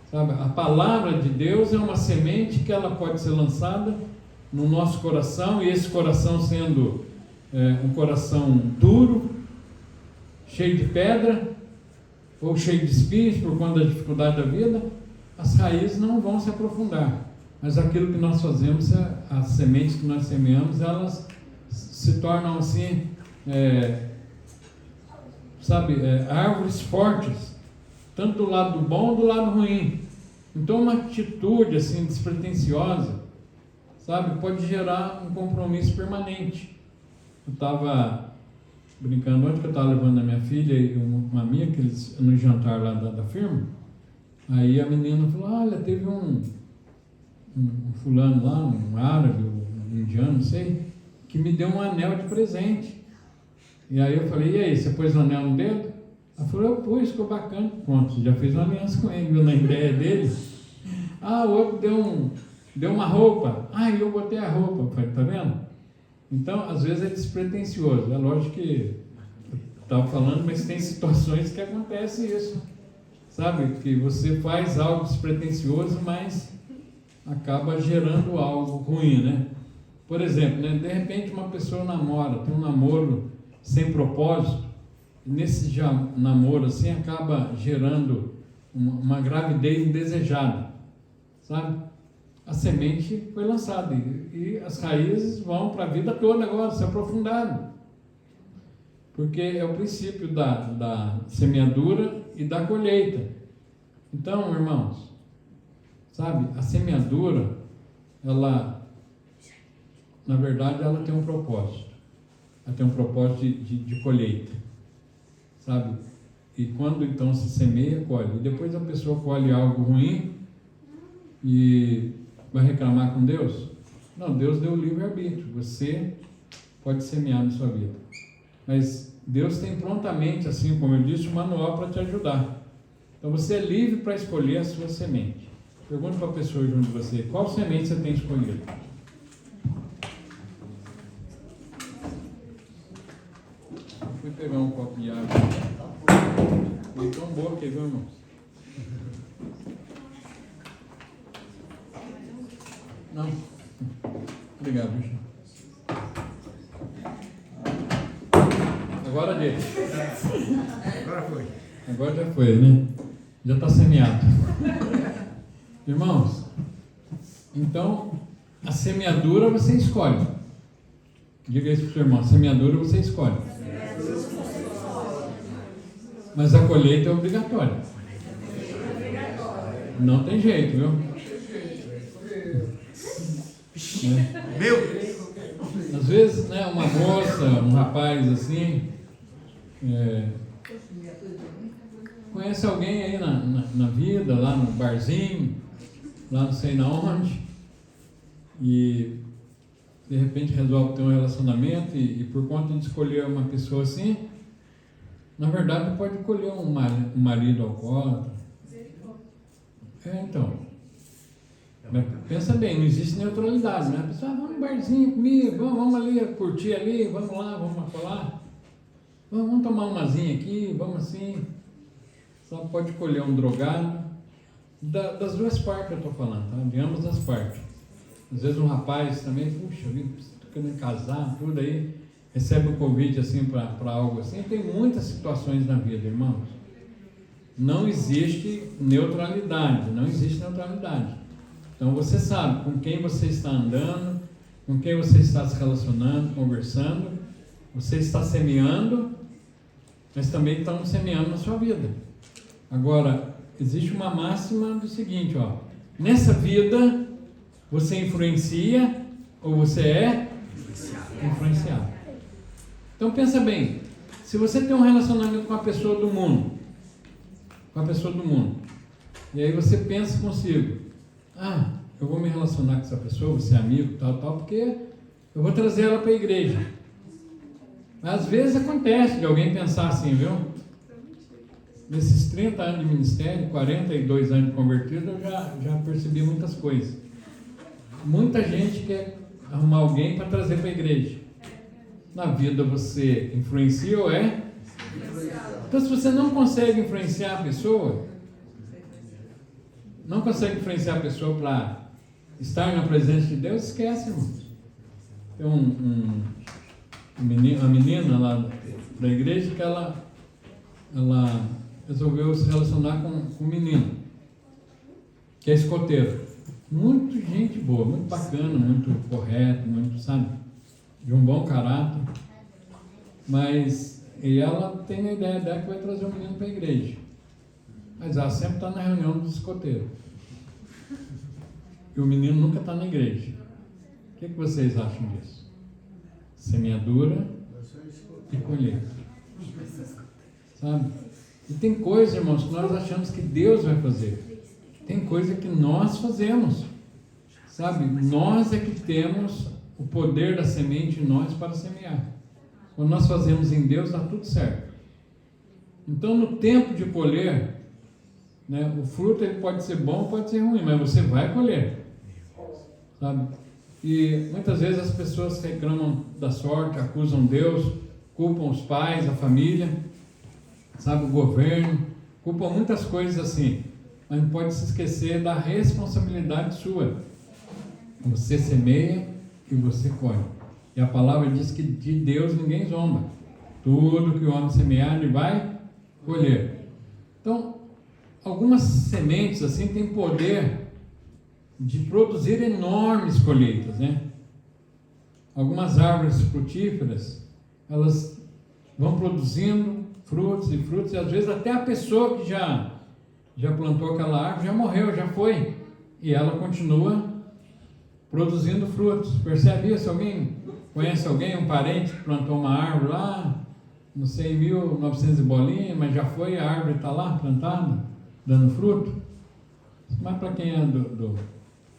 Sabe? A palavra de Deus é uma semente que ela pode ser lançada no nosso coração, e esse coração sendo um coração duro, cheio de pedra, ou cheio de espinhos por conta da dificuldade da vida, as raízes não vão se aprofundar. Mas aquilo que nós fazemos, as sementes que nós semeamos, elas se tornam assim, árvores fortes, tanto do lado bom do lado ruim. Então uma atitude assim despretensiosa, sabe, pode gerar um compromisso permanente. Eu estava brincando ontem que eu estava levando a minha filha e uma amiga no jantar lá da firma. Aí a menina falou: olha, teve um fulano lá, um árabe, um indiano, não sei, que me deu um anel de presente. E aí eu falei: e aí, você pôs o anel no dedo? Ela falou: eu pus, ficou bacana. Pronto, já fiz uma aliança com ele, viu, na ideia dele. O outro deu uma roupa. Eu botei a roupa. Eu falei: tá vendo? Então, às vezes é despretensioso. É lógico que eu estava falando, mas tem situações que acontece isso. Sabe? Que você faz algo despretensioso, mas acaba gerando algo ruim, né? Por exemplo, né? De repente uma pessoa namora, tem um namoro sem propósito, e nesse namoro assim acaba gerando uma gravidez indesejada, sabe? A semente foi lançada e as raízes vão para a vida toda agora, se aprofundaram, porque é o princípio da semeadura e da colheita. Então, irmãos, sabe, a semeadura, ela, na verdade, ela tem um propósito. Ela tem um propósito de colheita, sabe? E quando então se semeia, colhe. E depois a pessoa colhe algo ruim e vai reclamar com Deus? Não, Deus deu o livre-arbítrio. Você pode semear na sua vida. Mas Deus tem prontamente, assim como eu disse, um manual para te ajudar. Então você é livre para escolher a sua semente. Pergunta para a pessoa junto de você, qual semente você tem escolhido? Fui pegar um copo de água. Foi tão boa que, viu, irmãos? Não. Obrigado, bicho. Agora deixa. Agora foi. Agora já foi, né? Já está semeado. Irmãos, então, a semeadura você escolhe. Diga isso para o seu irmão, a semeadura você escolhe. Mas a colheita é obrigatória. Não tem jeito, viu? Às vezes, né, uma moça, um rapaz assim, conhece alguém aí na vida, lá no barzinho, lá não sei na onde, e de repente resolve ter um relacionamento e por conta de escolher uma pessoa assim, na verdade pode escolher um marido alcoólatra. Então, mas pensa bem, não existe neutralidade, né? A pessoa, vamos no barzinho comigo, vamos ali curtir ali, vamos lá, vamos falar, vamos tomar umazinha aqui, vamos assim. Só pode escolher um drogado, das duas partes eu estou falando, tá? De ambas as partes. Às vezes um rapaz também, puxa, estou querendo casar, tudo aí, recebe um convite assim para algo assim. Tem muitas situações na vida, irmãos. Não existe neutralidade, não existe neutralidade. Então você sabe com quem você está andando, com quem você está se relacionando, conversando, você está semeando, mas também estão semeando na sua vida. Agora, existe uma máxima do seguinte, ó, nessa vida você influencia ou você é influenciado. Então pensa bem, se você tem um relacionamento com a pessoa do mundo, e aí você pensa consigo, eu vou me relacionar com essa pessoa, vou ser amigo, tal, porque eu vou trazer ela para a igreja. Às vezes acontece de alguém pensar assim, viu? Nesses 30 anos de ministério, 42 anos de convertido, eu já percebi muitas coisas. Muita gente quer arrumar alguém para trazer para a igreja. Na vida você influencia ou é? Então, se você não consegue influenciar a pessoa, para estar na presença de Deus, esquece, irmão. Tem uma menina lá da igreja que ela resolveu se relacionar com um menino, que é escoteiro. Muito gente boa, muito bacana, muito correto, muito, sabe, de um bom caráter. Mas ela tem a ideia dela que vai trazer o menino para a igreja. Mas ela sempre está na reunião dos escoteiros. E o menino nunca está na igreja. O que vocês acham disso? Semeadura e colheita. Sabe? E tem coisa, irmãos, que nós achamos que Deus vai fazer. Tem coisa que nós fazemos. Sabe? Nós é que temos o poder da semente em nós para semear. Quando nós fazemos em Deus, dá tudo certo. Então, no tempo de colher, né, o fruto ele pode ser bom, pode ser ruim, mas você vai colher. Sabe? E muitas vezes as pessoas reclamam da sorte, acusam Deus, culpam os pais, a família, sabe, o governo, culpam muitas coisas assim, mas não pode se esquecer da responsabilidade sua. Você semeia e você colhe. E a palavra diz que de Deus ninguém zomba. Tudo que o homem semear, ele vai colher. Então, algumas sementes assim têm poder de produzir enormes colheitas, né? Algumas árvores frutíferas, elas vão produzindo frutos, e às vezes até a pessoa que já plantou aquela árvore já morreu, já foi, e ela continua produzindo frutos. Percebe isso? Alguém conhece alguém, um parente que plantou uma árvore lá, não sei, em 1900 e bolinha, mas já foi, a árvore está lá plantada, dando fruto? Mas para quem é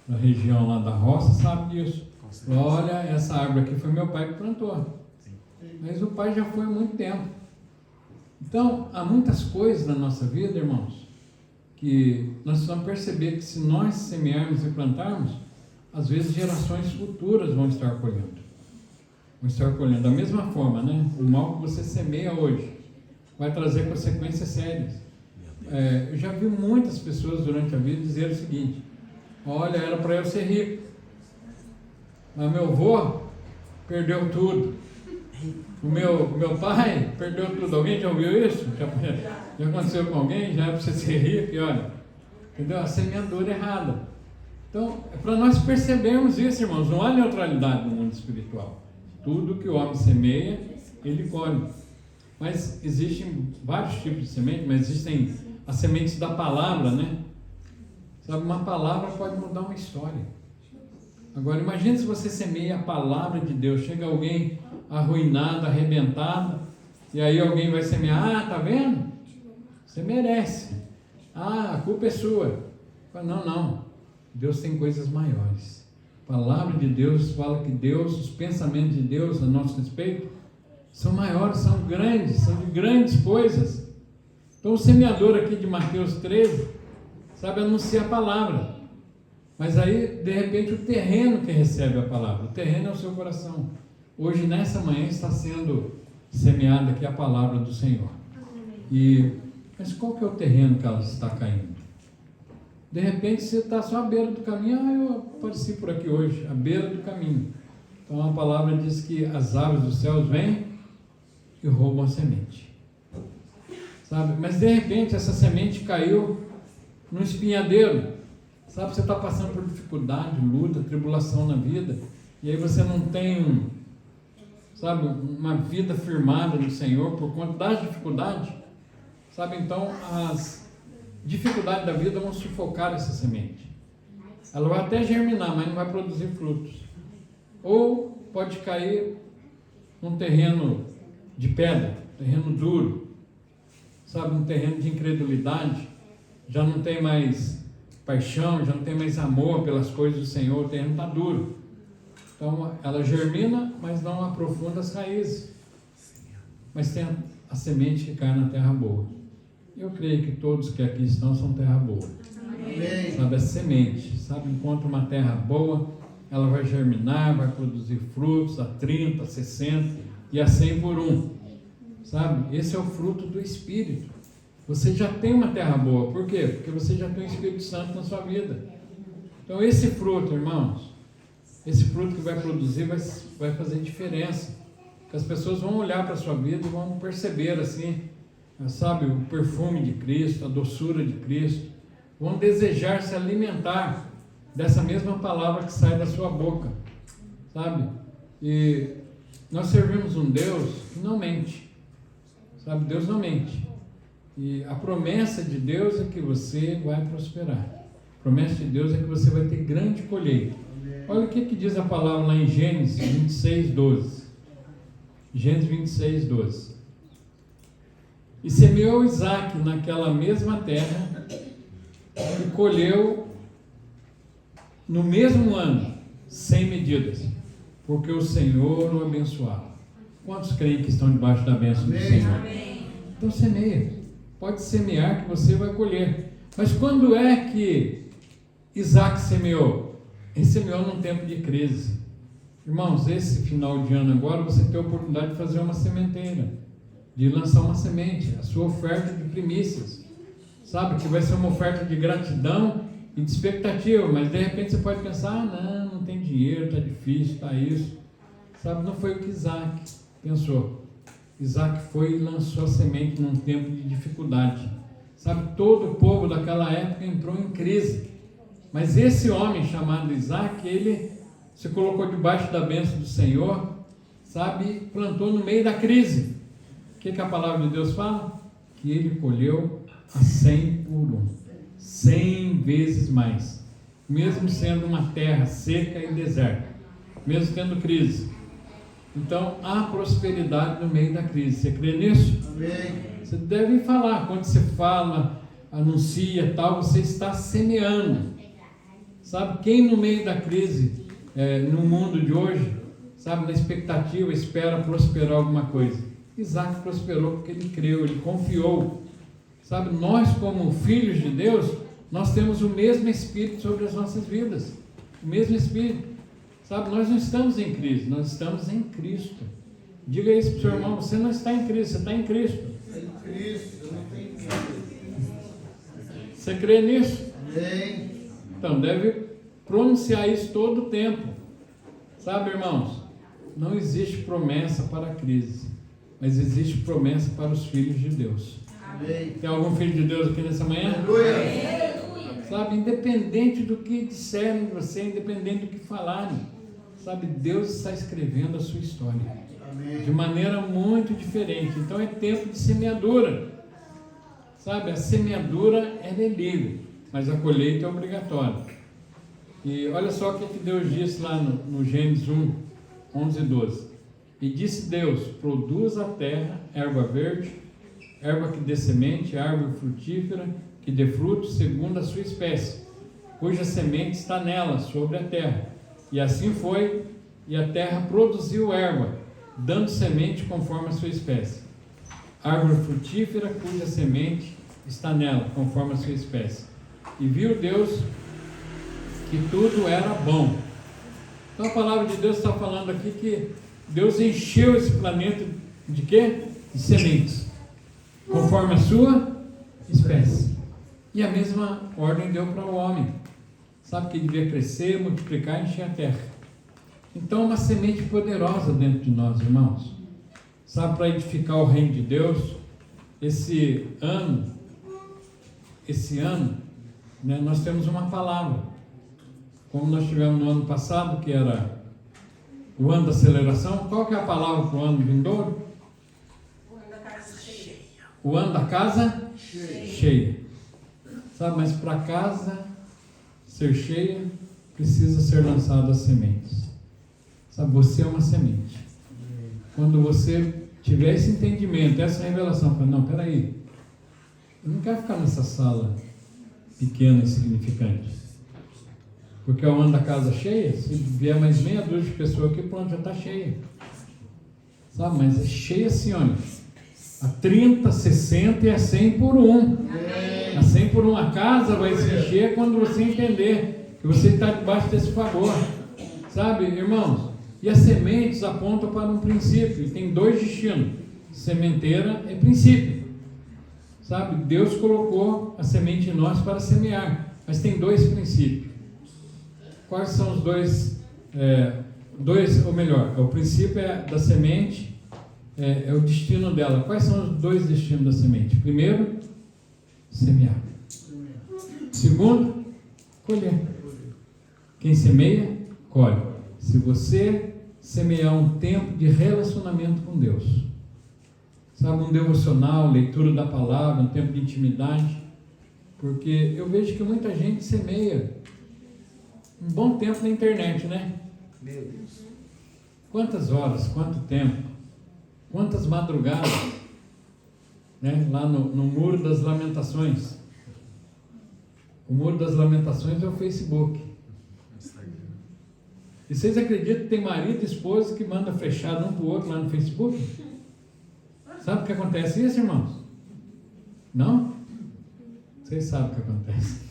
da região lá da roça, sabe disso. Olha, essa árvore aqui foi meu pai que plantou. Mas o pai já foi há muito tempo. Então, há muitas coisas na nossa vida, irmãos, que nós precisamos perceber que se nós semearmos e plantarmos, às vezes gerações futuras vão estar colhendo. Vão estar colhendo. Da mesma forma, né? O mal que você semeia hoje vai trazer consequências sérias. Eu já vi muitas pessoas durante a vida dizer o seguinte: olha, era para eu ser rico, mas meu avô perdeu tudo. O meu pai perdeu tudo. Alguém já ouviu isso? Já aconteceu com alguém? Já é para você ser rico? E olha, entendeu? A semeadura errada. Então, é para nós percebermos isso, irmãos. Não há neutralidade no mundo espiritual. Tudo que o homem semeia, ele colhe. Mas existem vários tipos de semente, mas existem as sementes da palavra, né? Sabe, uma palavra pode mudar uma história. Agora, imagine se você semeia a palavra de Deus, chega alguém arruinado, arrebentado, e aí alguém vai semear: tá vendo? Você merece. A culpa é sua. Não. Deus tem coisas maiores. A palavra de Deus fala que Deus, os pensamentos de Deus a nosso respeito, são maiores, são grandes, são de grandes coisas. Então o semeador aqui de Mateus 13, sabe, anuncia a palavra. Mas aí, de repente, o terreno que recebe a palavra, o terreno é o seu coração. Hoje, nessa manhã, está sendo semeada aqui a palavra do Senhor. Mas qual que é o terreno que ela está caindo? De repente, você está só à beira do caminho. Eu apareci por aqui hoje, à beira do caminho. Então, a palavra diz que as aves dos céus vêm e roubam a semente. Sabe? Mas, de repente, essa semente caiu no espinhadeiro. Sabe, você está passando por dificuldade, luta, tribulação na vida, e aí você não tem uma vida firmada no Senhor por conta das dificuldades. Sabe, então as dificuldades da vida vão sufocar essa semente. Ela vai até germinar, mas não vai produzir frutos. Ou pode cair num terreno de pedra, terreno duro, sabe, um terreno de incredulidade, já não tem mais paixão, já não tem mais amor pelas coisas do Senhor, o terreno está duro. Então ela germina, mas não aprofunda as raízes. Mas tem a semente que cai na terra boa. Eu creio que todos que aqui estão são terra boa. Amém. Sabe, a semente, sabe, encontra uma terra boa, ela vai germinar, vai produzir frutos a 30, 60 e a 100 por um. Sabe, esse é o fruto do Espírito. Você já tem uma terra boa. Por quê? Porque você já tem o Espírito Santo na sua vida. Então esse fruto, irmãos, esse fruto que vai produzir vai fazer diferença. Porque as pessoas vão olhar para a sua vida e vão perceber assim, sabe, o perfume de Cristo, a doçura de Cristo. Vão desejar se alimentar dessa mesma palavra que sai da sua boca. Sabe? E nós servimos um Deus que não mente. Sabe, Deus não mente. E a promessa de Deus é que você vai prosperar. A promessa de Deus é que você vai ter grande colheita. Olha o que diz a palavra lá em Gênesis 26, 12. Gênesis 26, 12. E semeou Isaac naquela mesma terra e colheu no mesmo ano, 100 medidas, porque o Senhor o abençoava. Quantos creem que estão debaixo da bênção do Senhor? Amém. Então semeia. Pode semear que você vai colher. Mas quando é que Isaac semeou? Ele semeou num tempo de crise. Irmãos, esse final de ano agora você tem a oportunidade de fazer uma sementeira, de lançar uma semente, a sua oferta de primícias. Sabe, que vai ser uma oferta de gratidão e de expectativa, mas de repente você pode pensar: não tem dinheiro, está difícil, está isso. Sabe, não foi o que Isaac pensou. Isaac foi e lançou a semente num tempo de dificuldade. Sabe, todo o povo daquela época entrou em crise. Mas esse homem chamado Isaac, ele se colocou debaixo da bênção do Senhor, sabe, plantou no meio da crise. O que a palavra de Deus fala? Que ele colheu a 100 por 1. 100 vezes mais. Mesmo sendo uma terra seca e deserta. Mesmo tendo crise. Então, há prosperidade no meio da crise. Você crê nisso? Amém. Você deve falar. Quando você fala, anuncia tal, você está semeando. Sabe, quem no meio da crise no mundo de hoje, sabe, na expectativa, espera prosperar alguma coisa. Isaac prosperou porque ele creu, ele confiou. Sabe, nós como filhos de Deus, nós temos o mesmo Espírito sobre as nossas vidas. O mesmo Espírito. Sabe, nós não estamos em crise, nós estamos em Cristo. Diga isso para o seu irmão, você não está em Cristo, você está em Cristo. Em Cristo, eu não tenho Cristo. Você crê nisso? Amém. Então, deve pronunciar isso todo o tempo. Sabe, irmãos, não existe promessa para a crise, mas existe promessa para os filhos de Deus. Amém. Tem algum filho de Deus aqui nessa manhã? Aleluia. Sabe, independente do que disserem de você, independente do que falarem, sabe, Deus está escrevendo a sua história Amém. de maneira muito diferente. Então é tempo de semeadura. Sabe, a semeadura ela é livre, mas a colheita é obrigatória. E olha só o que Deus disse lá no Gênesis 1, 11 e 12. E disse Deus: produz a terra erva verde, erva que dê semente, árvore frutífera, que dê frutos segundo a sua espécie, cuja semente está nela, sobre a terra. E assim foi, e a terra produziu erva, dando semente conforme a sua espécie. Árvore frutífera, cuja semente está nela, conforme a sua espécie. E viu Deus que tudo era bom. Então a palavra de Deus está falando aqui que Deus encheu esse planeta de quê? De sementes, conforme a sua espécie. E a mesma ordem deu para o homem. Sabe que devia crescer, multiplicar e encher a terra. Então uma semente poderosa dentro de nós, irmãos. Sabe, para edificar o reino de Deus. Esse ano, né, nós temos uma palavra. Como nós tivemos no ano passado, que era o ano da aceleração. Qual que é a palavra para o ano vindouro? O ano da casa cheia. O ano da casa cheia. Sabe, mas para a casa ser cheia, precisa ser lançada as sementes. Sabe, você é uma semente. Quando você tiver esse entendimento, essa revelação, fala, não, peraí, eu não quero ficar nessa sala pequena e insignificante. Porque é o ano da casa cheia, se vier mais meia dúzia de pessoas aqui, pronto, já está cheia. Sabe, mas é cheia assim, olha, a 30, 60 e a 100 por um. A 100 por um. A casa vai se encher quando você entender que você está debaixo desse favor. Sabe, irmãos? E as sementes apontam para um princípio, e tem dois destinos. Sementeira é princípio. Sabe, Deus colocou a semente em nós para semear, mas tem dois princípios. Quais são os dois? Ou melhor, o princípio da semente, é o destino dela. Quais são os dois destinos da semente? Primeiro, semear. Segundo, colher. Quem semeia, colhe. Se você semear um tempo de relacionamento com Deus, sabe, um devocional, leitura da palavra, um tempo de intimidade, porque eu vejo que muita gente semeia um bom tempo na internet, né? Meu Deus. Quantas horas, quanto tempo, quantas madrugadas, né? Lá no Muro das Lamentações. O Muro das Lamentações é o Facebook. E vocês acreditam que tem marido e esposa que manda fechado um para o outro lá no Facebook? Sabe o que acontece isso, irmãos? Não? Vocês sabem o que acontece.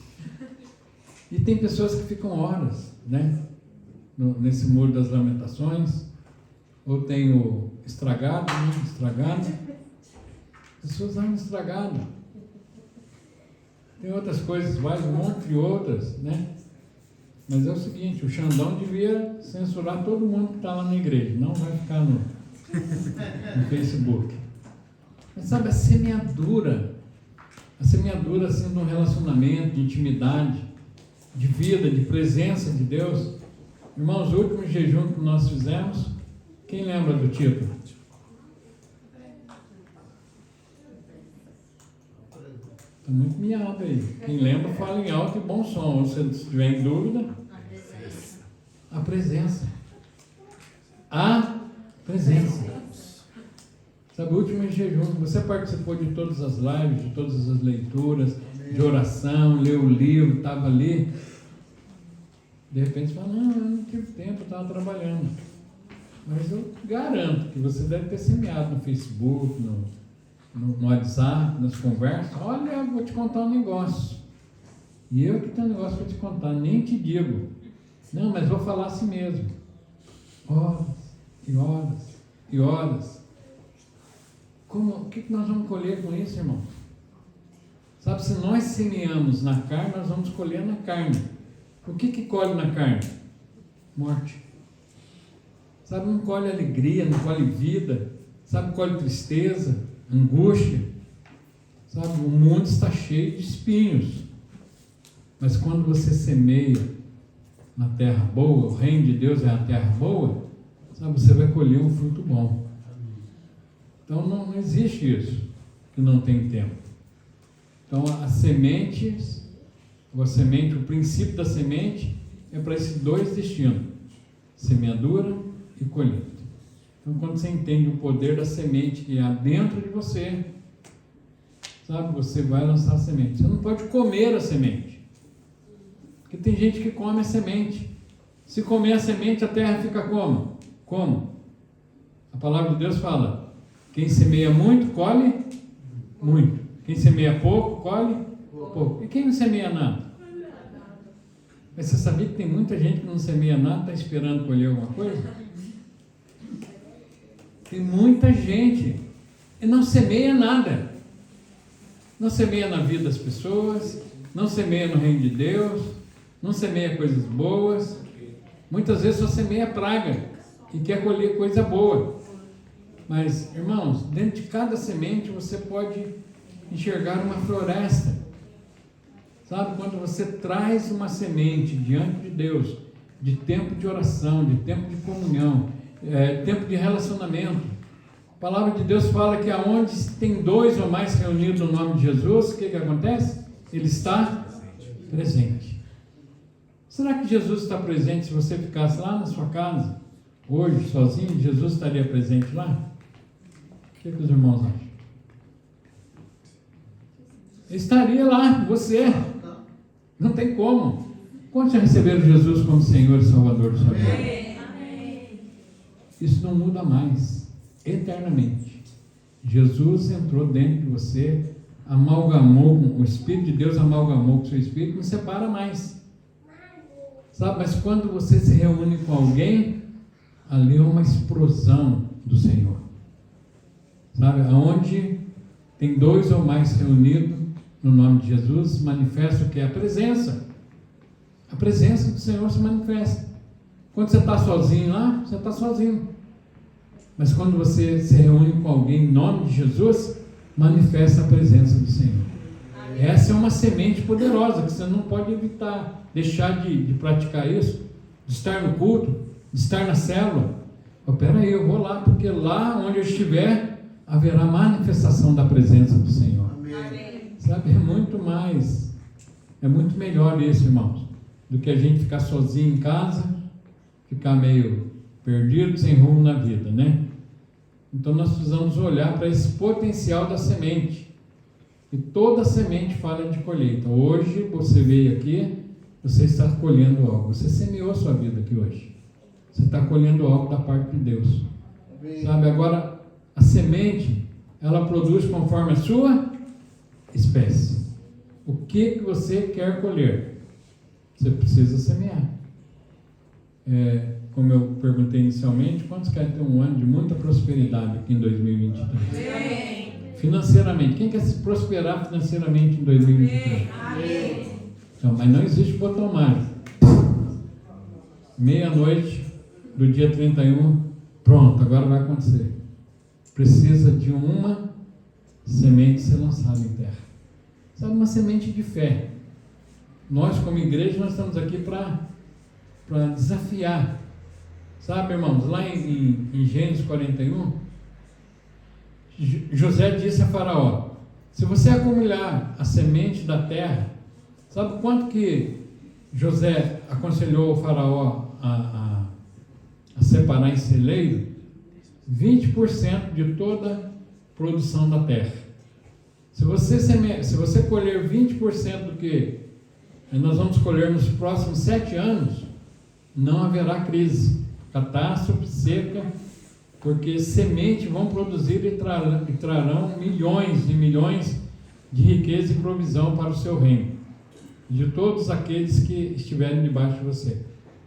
E tem pessoas que ficam horas, né? Nesse Muro das Lamentações. Ou tem o estragado, né? Estragado. Pessoas andam estragado. Tem outras coisas, mais um monte de outras, né? Mas é o seguinte, o Xandão devia censurar todo mundo que está lá na igreja. Não vai ficar no Facebook. Mas sabe, a semeadura assim, de um relacionamento, de intimidade, de vida, de presença de Deus. Irmãos, o último jejum que nós fizemos, quem lembra do título? Está muito miado aí. Quem lembra, fala em alto e bom som. Ou se estiver em dúvida, a presença. A presença. Sabe, o último jejum, você participou de todas as lives, de todas as leituras, de oração, leu o livro, estava ali. De repente você fala, não, eu não tive tempo, eu estava trabalhando. Mas eu garanto que você deve ter semeado no Facebook, no WhatsApp, nas conversas. Olha, eu vou te contar um negócio. E eu que tenho um negócio para te contar, nem te digo. Não, mas vou falar assim mesmo. Horas e horas e horas. O que nós vamos colher com isso, irmão? Sabe, se nós semeamos na carne, nós vamos colher na carne. O que colhe na carne? Morte. Sabe, não colhe alegria, não colhe vida. Sabe, colhe tristeza, angústia. Sabe, o mundo está cheio de espinhos. Mas quando você semeia na terra boa, o reino de Deus é a terra boa, sabe, você vai colher um fruto bom. Então não existe isso, que não tem tempo. Então as sementes, o princípio da semente é para esses dois destinos, semeadura e colheita. Então quando você entende o poder da semente que há dentro de você, sabe, você vai lançar a semente. Você não pode comer a semente. Porque tem gente que come a semente. Se comer a semente, a terra fica como? Como? A palavra de Deus fala, quem semeia muito, colhe muito. Quem semeia pouco, colhe pouco. E quem não semeia nada? Mas você sabia que tem muita gente que não semeia nada, está esperando colher alguma coisa? Tem muita gente e não semeia nada. Não semeia na vida das pessoas, não semeia no reino de Deus, não semeia coisas boas, muitas vezes só semeia praga e quer colher coisa boa. Mas, irmãos, dentro de cada semente você pode enxergar uma floresta. Sabe, quando você traz uma semente diante de Deus, de tempo de oração, de tempo de comunhão, tempo de relacionamento, a palavra de Deus fala que aonde tem dois ou mais reunidos no nome de Jesus, o que acontece? Ele está presente. Será que Jesus está presente se você ficasse lá na sua casa, hoje, sozinho? Jesus estaria presente lá? O que os irmãos acham? Ele estaria lá, você. Não tem como. Quantos já receberam Jesus como Senhor e Salvador da sua vida? Isso não muda mais, eternamente. Jesus entrou dentro de você, amalgamou, o Espírito de Deus amalgamou com o seu Espírito, não separa mais. Sabe, mas quando você se reúne com alguém, ali é uma explosão do Senhor. Sabe, aonde tem dois ou mais reunidos no nome de Jesus, manifesta o que é a presença. A presença do Senhor se manifesta. Quando você está sozinho lá, você está sozinho. Mas quando você se reúne com alguém em nome de Jesus, manifesta a presença do Senhor. Amém. Essa é uma semente poderosa, que você não pode evitar, deixar de praticar isso, de estar no culto, de estar na célula. Espera aí, eu vou lá, porque lá onde eu estiver, haverá manifestação da presença do Senhor. Amém. Sabe, é muito melhor isso, irmãos, do que a gente ficar sozinho em casa, ficar meio perdido, sem rumo na vida, né? Então nós precisamos olhar para esse potencial da semente. E toda semente fala de colheita. Hoje você veio aqui, você está colhendo algo. Você semeou a sua vida aqui hoje. Você está colhendo algo da parte de Deus. Sabe, agora a semente, ela produz conforme a sua espécie. O que você quer colher? Você precisa semear. Como eu perguntei inicialmente, quantos querem ter um ano de muita prosperidade aqui em 2023? Amém. Financeiramente, quem quer se prosperar financeiramente em 2023? Amém. Então, mas não existe botão mágico. Meia-noite do dia 31, pronto, agora vai acontecer. Precisa de uma semente ser lançada em terra. Sabe, uma semente de fé. Nós, como igreja, nós estamos aqui para desafiar. Sabe, irmãos, lá em Gênesis 41, José disse a Faraó: se você acumular a semente da terra, sabe quanto que José aconselhou o Faraó a separar em celeiro? 20% de toda a produção da terra. Se você colher 20% do que nós vamos colher nos próximos 7 anos, não haverá crise, catástrofe, seca, porque semente vão produzir e trarão milhões e milhões de riqueza e provisão para o seu reino, de todos aqueles que estiverem debaixo de você.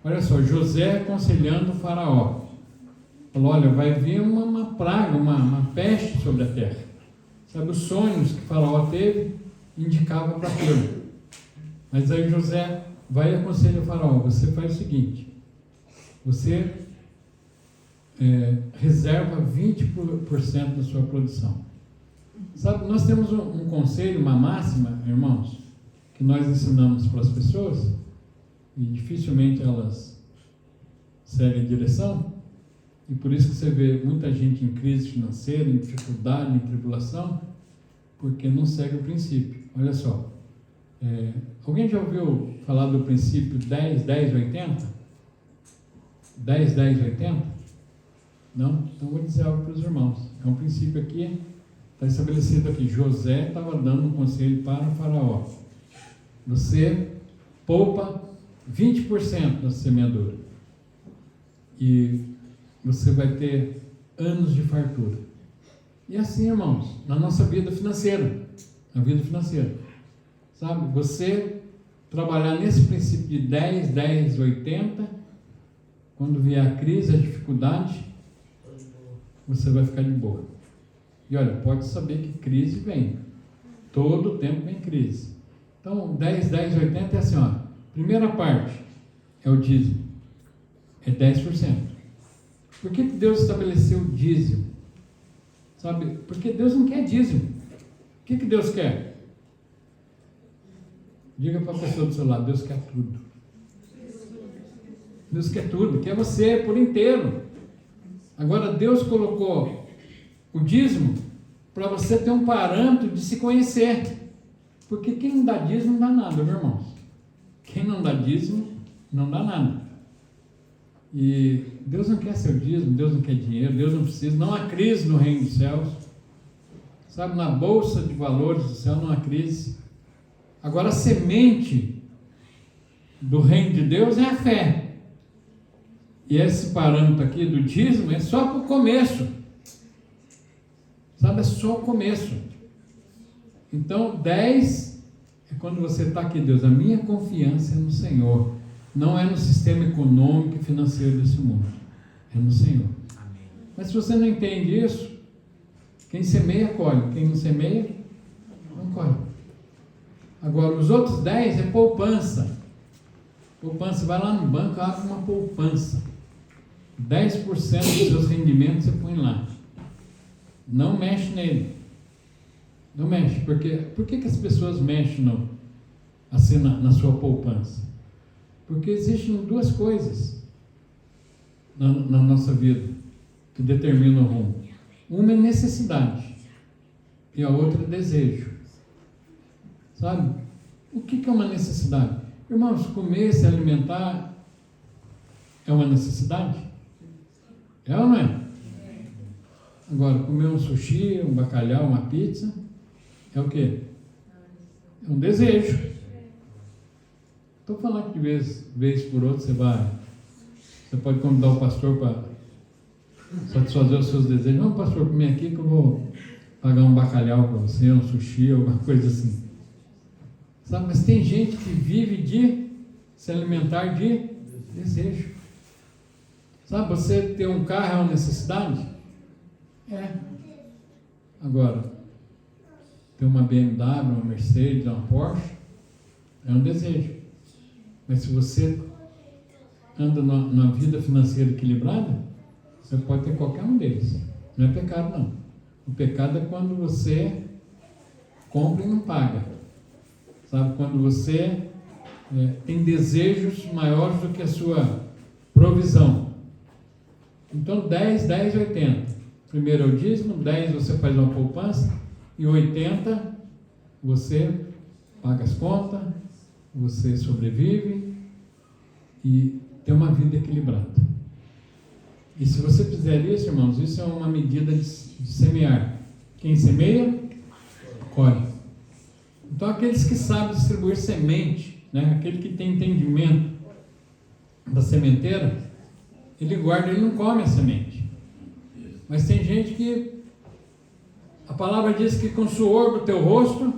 Olha só, José aconselhando o faraó, falou, olha, vai vir uma praga, uma peste sobre a terra. Sabe, os sonhos que o faraó teve indicavam para aquilo. Mas aí José vai e aconselha o faraó, você faz o seguinte, você reserva 20% da sua produção. Sabe, nós temos um conselho, uma máxima, irmãos, que nós ensinamos para as pessoas, e dificilmente elas seguem a direção, e por isso que você vê muita gente em crise financeira, em dificuldade, em tribulação, porque não segue o princípio. Olha só, alguém já ouviu falar do princípio 10, 10, 80? 10, 10, 80? Não? Então vou dizer algo para os irmãos. É um princípio aqui, está estabelecido aqui. José estava dando um conselho para o faraó. Você poupa 20% da semeadura e você vai ter anos de fartura. E assim, irmãos, na nossa vida financeira, na vida financeira, sabe, você trabalhar nesse princípio de 10, 10, 80, quando vier a crise, a dificuldade, você vai ficar de boa. E olha, pode saber que crise vem, todo tempo vem crise. Então, 10, 10, 80 é assim, ó, primeira parte é o dízimo, é 10%. Por que Deus estabeleceu o dízimo? Sabe, porque Deus não quer dízimo. O que Deus quer? Diga para a pessoa do seu lado, Deus quer tudo. Deus quer tudo, quer você por inteiro. Agora Deus colocou o dízimo para você ter um parâmetro de se conhecer. Porque quem não dá dízimo não dá nada, meus irmãos. Quem não dá dízimo não dá nada. E Deus não quer seu dízimo, Deus não quer dinheiro, Deus não precisa, não há crise no reino dos céus. Sabe, na bolsa de valores do céu não há crise. Agora a semente do reino de Deus é a fé. E esse parâmetro aqui do dízimo é só para o começo. Sabe, é só o começo. Então 10 é quando você está aqui, Deus, a minha confiança é no Senhor. Não é no sistema econômico e financeiro desse mundo. É no Senhor. Amém. Mas se você não entende isso, quem semeia, colhe. Quem não semeia, não colhe. Agora, os outros 10 é poupança. Poupança, vai lá no banco, abre uma poupança. 10% dos seus rendimentos você põe lá. Não mexe nele. Não mexe. Por que as pessoas mexem assim, na sua poupança? Porque existem duas coisas na nossa vida que determinam o rumo. Uma é necessidade e a outra é desejo. Sabe? O que é uma necessidade? Irmãos, comer, se alimentar é uma necessidade? É ou não é? Agora, comer um sushi, um bacalhau, uma pizza, é o quê? É um desejo. Estou falando que de vez por outra você pode convidar o pastor para satisfazer os seus desejos. Não, pastor, comer aqui que eu vou pagar um bacalhau para você, um sushi, alguma coisa assim. Sabe, mas tem gente que vive de se alimentar de desejo. Sabe, você ter um carro é uma necessidade? É. Agora, ter uma BMW, uma Mercedes, uma Porsche, é um desejo. Mas se você anda na vida financeira equilibrada, você pode ter qualquer um deles. Não é pecado, não. O pecado é quando você compra e não paga. Sabe? Quando você tem desejos maiores do que a sua provisão. Então 10, 10, 80. Primeiro é o dízimo, 10 você faz uma poupança e 80 você paga as contas, você sobrevive e tem uma vida equilibrada. E se você fizer isso, irmãos, isso é uma medida de semear. Quem semeia, colhe. Então aqueles que sabem distribuir semente, né? Aquele que tem entendimento da sementeira, ele guarda, ele não come a semente. Mas tem gente que a palavra diz que com o suor do teu rosto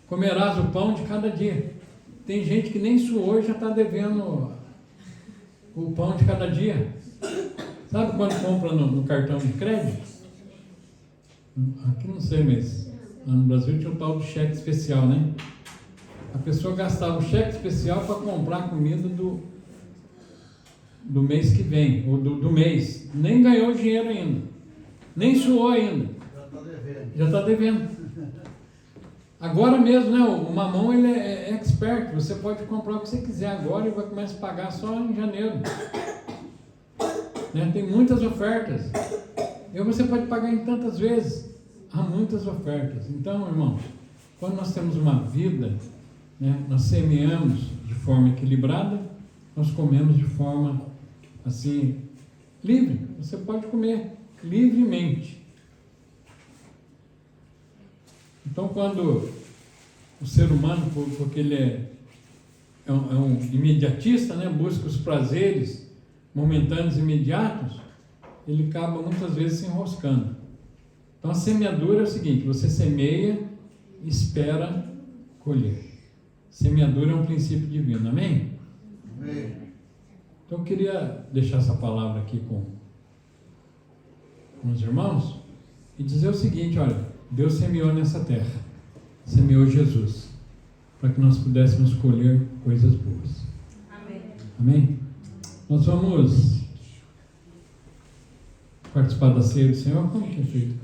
comerás o pão de cada dia. Tem gente que nem suor já está devendo o pão de cada dia. Sabe quando compra no cartão de crédito? Aqui não sei, mas lá no Brasil tinha o tal do cheque especial, né? A pessoa gastava o cheque especial para comprar a comida do mês que vem, ou do mês. Nem ganhou dinheiro ainda. Nem suou ainda. Já está devendo. Agora mesmo, né? O Mamão, ele é expert. Você pode comprar o que você quiser agora e vai começar a pagar só em janeiro. Né? Tem muitas ofertas. E você pode pagar em tantas vezes. Há muitas ofertas. Então, irmãos, quando nós temos uma vida, né, nós semeamos de forma equilibrada, nós comemos de forma assim, livre. Você pode comer livremente. Então, quando o ser humano, porque ele é um imediatista, né, busca os prazeres momentâneos e imediatos, ele acaba muitas vezes se enroscando. Então, a semeadura é o seguinte: você semeia e espera colher. Semeadura é um princípio divino, amém? Amém. Então, eu queria deixar essa palavra aqui com os irmãos e dizer o seguinte: olha, Deus semeou nessa terra, semeou Jesus, para que nós pudéssemos colher coisas boas. Amém. Amém? Nós vamos participar da ceia do Senhor. Como que é feito?